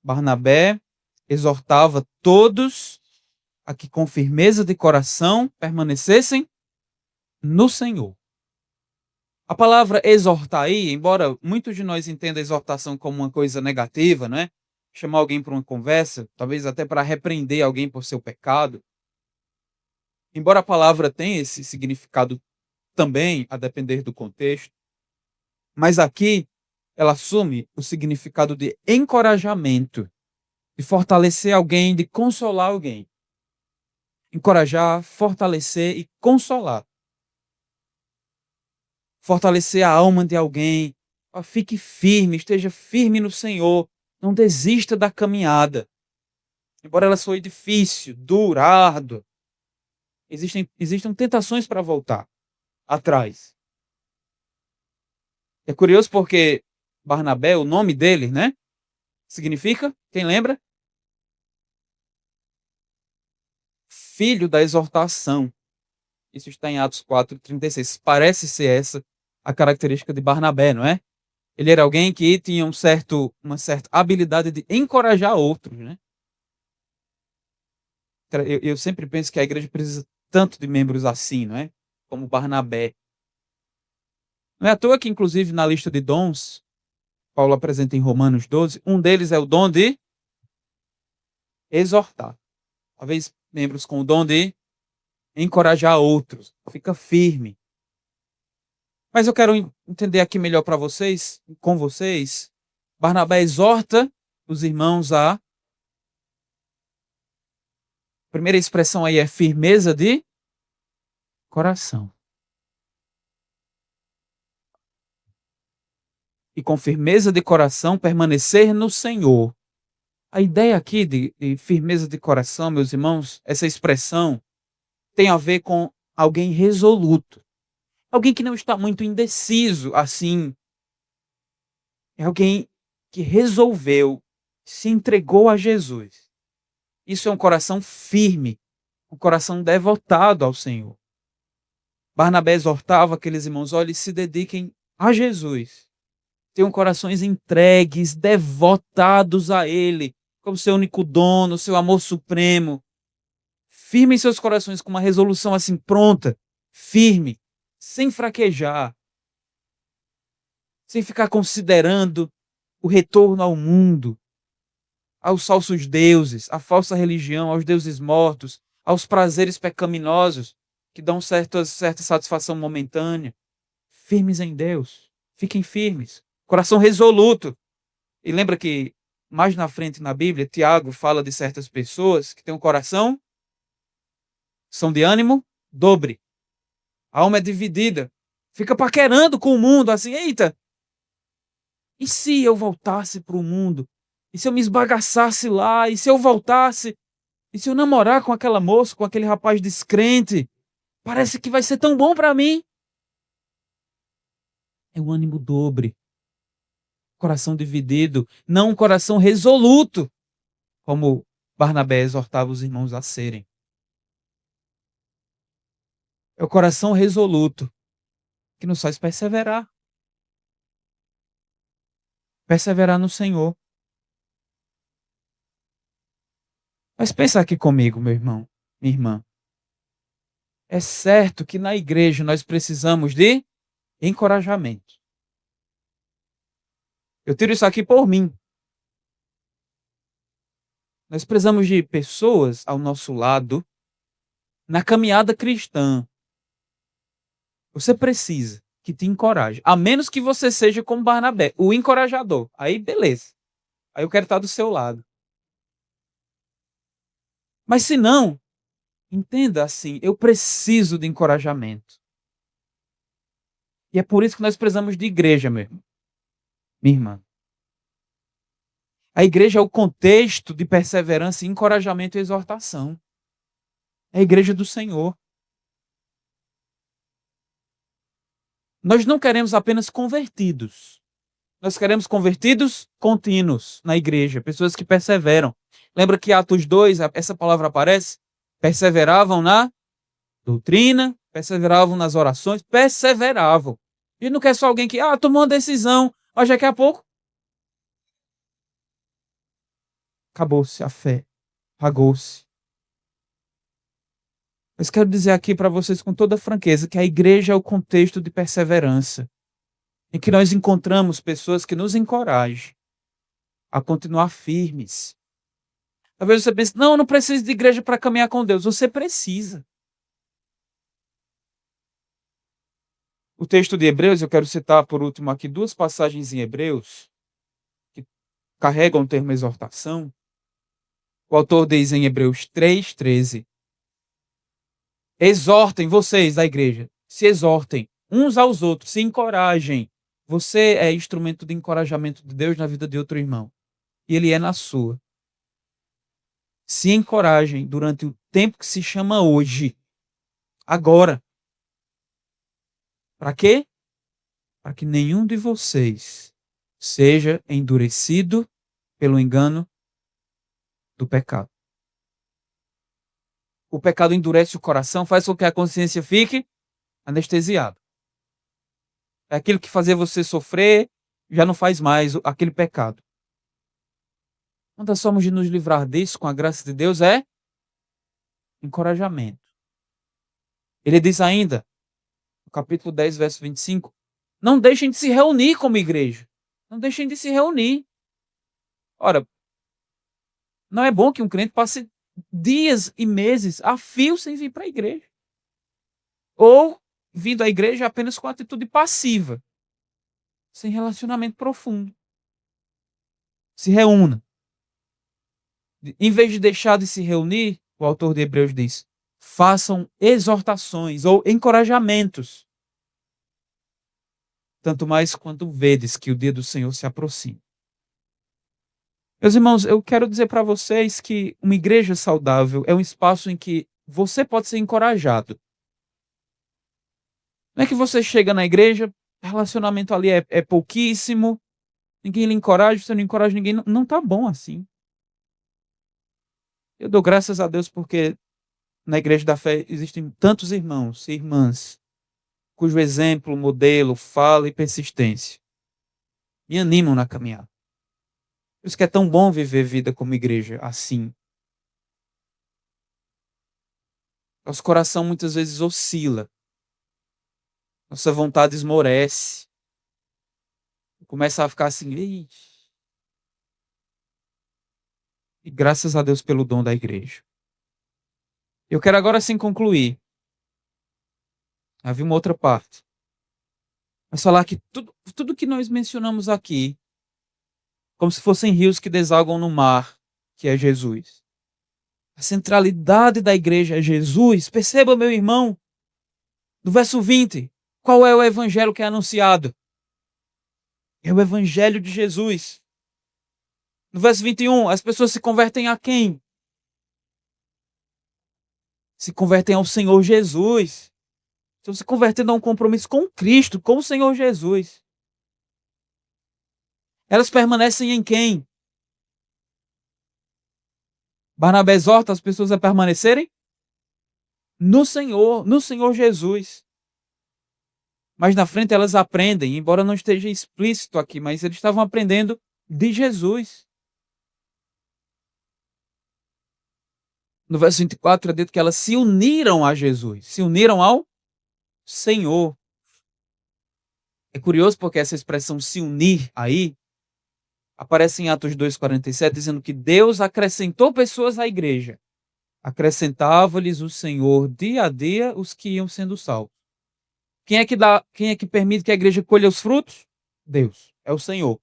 Speaker 1: Barnabé exortava todos a que com firmeza de coração permanecessem no Senhor. A palavra exortar aí, embora muitos de nós entendam a exortação como uma coisa negativa, né? Chamar alguém para uma conversa, talvez até para repreender alguém por seu pecado. Embora a palavra tenha esse significado também, a depender do contexto, mas aqui ela assume o significado de encorajamento, de fortalecer alguém, de consolar alguém. Encorajar, fortalecer e consolar. Fortalecer a alma de alguém. Fique firme, esteja firme no Senhor. Não desista da caminhada. Embora ela soe difícil, dura, árdua. Existem tentações para voltar atrás. É curioso porque Barnabé, o nome dele, né? Significa, quem lembra? Filho da exortação. Isso está em Atos 4:36. Parece ser essa a característica de Barnabé, não é? Ele era alguém que tinha uma certa habilidade de encorajar outros, né? Eu sempre penso que a igreja precisa tanto de membros assim, não é? Como Barnabé. Não é à toa que, inclusive, na lista de dons, Paulo apresenta em Romanos 12, um deles é o dom de exortar. Talvez membros com o dom de encorajar outros. Fica firme. Mas eu quero entender aqui melhor para vocês, com vocês. Barnabé exorta os irmãos a. A primeira expressão aí é firmeza de coração. E com firmeza de coração permanecer no Senhor. A ideia aqui de firmeza de coração, meus irmãos, essa expressão tem a ver com alguém resoluto. Alguém que não está muito indeciso, assim. É alguém que resolveu, se entregou a Jesus. Isso é um coração firme, um coração devotado ao Senhor. Barnabé exortava aqueles irmãos, olhem, se dediquem a Jesus. Tenham corações entregues, devotados a Ele, como seu único dono, seu amor supremo. Firmem seus corações com uma resolução assim pronta, firme, sem fraquejar, sem ficar considerando o retorno ao mundo, aos falsos deuses, à falsa religião, aos deuses mortos, aos prazeres pecaminosos que dão certa satisfação momentânea. Firmes em Deus. Fiquem firmes. Coração resoluto. E lembra que mais na frente na Bíblia, Tiago fala de certas pessoas que têm um coração, são de ânimo dobre. A alma é dividida. Fica paquerando com o mundo assim, eita, e se eu voltasse para o mundo? E se eu me esbagaçasse lá? E se eu voltasse? E se eu namorar com aquela moça, com aquele rapaz descrente? Parece que vai ser tão bom para mim. É um ânimo dobre. Coração dividido. Não um coração resoluto, como Barnabé exortava os irmãos a serem. É o coração resoluto que nos faz perseverar. Perseverar no Senhor. Mas pensa aqui comigo, meu irmão, minha irmã. É certo que na igreja nós precisamos de encorajamento. Eu tiro isso aqui por mim. Nós precisamos de pessoas ao nosso lado na caminhada cristã. Você precisa que te encoraje. A menos que você seja como Barnabé, o encorajador. Aí, beleza. Aí eu quero estar do seu lado. Mas se não, entenda assim, eu preciso de encorajamento. E é por isso que nós precisamos de igreja, meu irmão. Minha irmã. A igreja é o contexto de perseverança, encorajamento e exortação. É a igreja do Senhor. Nós não queremos apenas convertidos. Nós queremos convertidos contínuos na igreja, pessoas que perseveram. Lembra que Atos 2, essa palavra aparece? Perseveravam na doutrina, perseveravam nas orações, perseveravam. E não quer só alguém que, tomou uma decisão, mas daqui a pouco acabou-se a fé, apagou-se. Mas quero dizer aqui para vocês com toda franqueza que a igreja é o contexto de perseverança, em que nós encontramos pessoas que nos encorajam a continuar firmes. Talvez você pense, não, eu não preciso de igreja para caminhar com Deus. Você precisa. O texto de Hebreus, eu quero citar por último aqui duas passagens em Hebreus, que carregam o termo exortação. O autor diz em Hebreus 3:13, exortem vocês da igreja, se exortem uns aos outros, se encorajem. Você é instrumento de encorajamento de Deus na vida de outro irmão. E ele é na sua. Se encorajem durante o tempo que se chama hoje. Agora. Para quê? Para que nenhum de vocês seja endurecido pelo engano do pecado. O pecado endurece o coração, faz com que a consciência fique anestesiada. É aquilo que fazia você sofrer, já não faz mais aquele pecado. Uma das formas de nos livrar disso, com a graça de Deus, é encorajamento. Ele diz ainda, no capítulo 10, verso 25, não deixem de se reunir como igreja. Não deixem de se reunir. Ora, não é bom que um crente passe dias e meses a fio sem vir para a igreja. Ou vindo à igreja apenas com atitude passiva, sem relacionamento profundo. Se reúna. Em vez de deixar de se reunir, o autor de Hebreus diz, façam exortações ou encorajamentos, tanto mais quanto vedes que o dia do Senhor se aproxima. Meus irmãos, eu quero dizer para vocês que uma igreja saudável é um espaço em que você pode ser encorajado. Não é que você chega na igreja, relacionamento ali é pouquíssimo, ninguém lhe encoraja, você não encoraja ninguém, não tá bom assim. Eu dou graças a Deus porque na igreja da fé existem tantos irmãos e irmãs cujo exemplo, modelo, fala e persistência me animam na caminhada. Por isso que é tão bom viver vida como igreja assim. Nosso coração muitas vezes oscila, nossa vontade esmorece, começa a ficar assim, "Ih". E graças a Deus pelo dom da igreja. Eu quero agora sim concluir. Havia uma outra parte. Mas falar que tudo que nós mencionamos aqui, como se fossem rios que desagam no mar, que é Jesus. A centralidade da igreja é Jesus. Perceba, meu irmão, no verso 20, qual é o evangelho que é anunciado? É o evangelho de Jesus. No verso 21, as pessoas se convertem a quem? Se convertem ao Senhor Jesus. Estão se convertendo a um compromisso com Cristo, com o Senhor Jesus. Elas permanecem em quem? Barnabé exorta as pessoas a permanecerem no Senhor Jesus. Mas na frente elas aprendem, embora não esteja explícito aqui, mas eles estavam aprendendo de Jesus. No verso 24 é dito que elas se uniram a Jesus, se uniram ao Senhor. É curioso porque essa expressão se unir aí aparece em Atos 2,47, dizendo que Deus acrescentou pessoas à igreja. Acrescentava-lhes o Senhor dia a dia os que iam sendo salvos. Quem é que permite que a igreja colha os frutos? Deus, é o Senhor.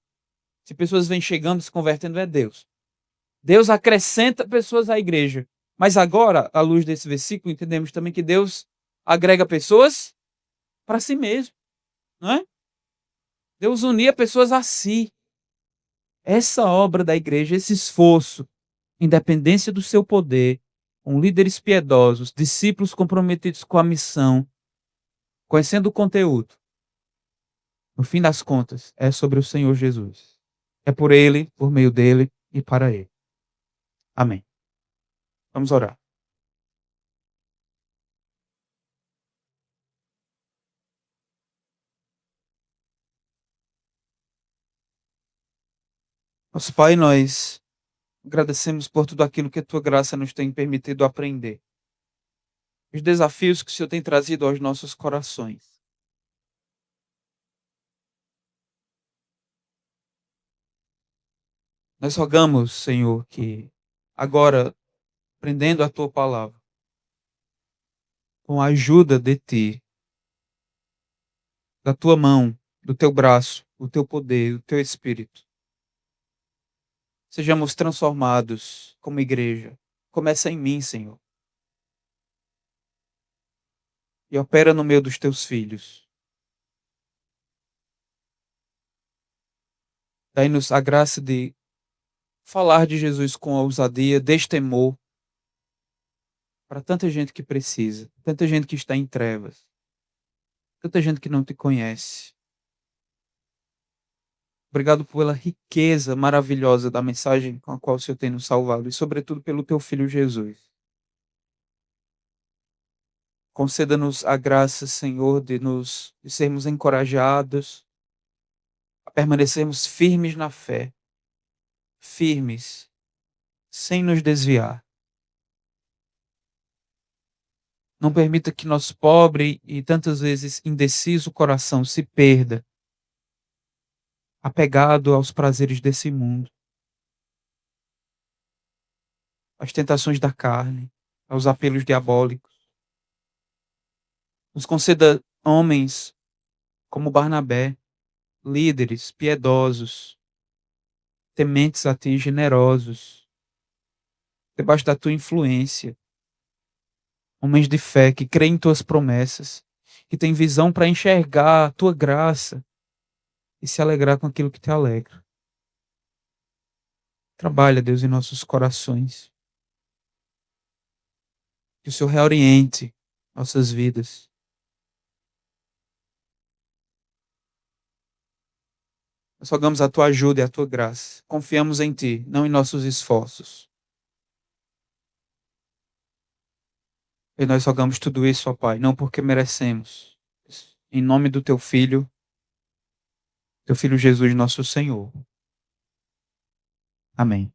Speaker 1: Se pessoas vêm chegando, se convertendo, é Deus. Deus acrescenta pessoas à igreja. Mas agora, à luz desse versículo, entendemos também que Deus agrega pessoas para si mesmo, não é? Deus unia pessoas a si. Essa obra da igreja, esse esforço, independência do seu poder, com líderes piedosos, discípulos comprometidos com a missão, conhecendo o conteúdo, no fim das contas, é sobre o Senhor Jesus. É por Ele, por meio dele e para Ele. Amém. Vamos orar. Nosso Pai, nós agradecemos por tudo aquilo que a Tua graça nos tem permitido aprender. Os desafios que o Senhor tem trazido aos nossos corações. Nós rogamos, Senhor, que agora, aprendendo a Tua palavra, com a ajuda de Ti, da Tua mão, do Teu braço, do Teu poder, do Teu Espírito, sejamos transformados como igreja. Começa em mim, Senhor, e opera no meio dos Teus filhos. Dai-nos a graça de falar de Jesus com ousadia, destemor, para tanta gente que precisa, tanta gente que está em trevas, tanta gente que não Te conhece. Obrigado pela riqueza maravilhosa da mensagem com a qual o Senhor tem nos salvado e, sobretudo, pelo Teu Filho Jesus. Conceda-nos a graça, Senhor, de sermos encorajados, a permanecermos firmes na fé, firmes, sem nos desviar. Não permita que nosso pobre e tantas vezes indeciso coração se perda, apegado aos prazeres desse mundo, às tentações da carne, aos apelos diabólicos. Nos conceda homens como Barnabé, líderes piedosos, tementes a ti, generosos, debaixo da tua influência, homens de fé que creem em tuas promessas, que têm visão para enxergar a tua graça e se alegrar com aquilo que te alegra. Trabalha, Deus, em nossos corações. Que o Senhor reoriente nossas vidas. Nós rogamos a tua ajuda e a tua graça. Confiamos em ti, não em nossos esforços. E nós rogamos tudo isso, ó Pai, não porque merecemos. Em nome do teu filho Jesus, nosso Senhor. Amém.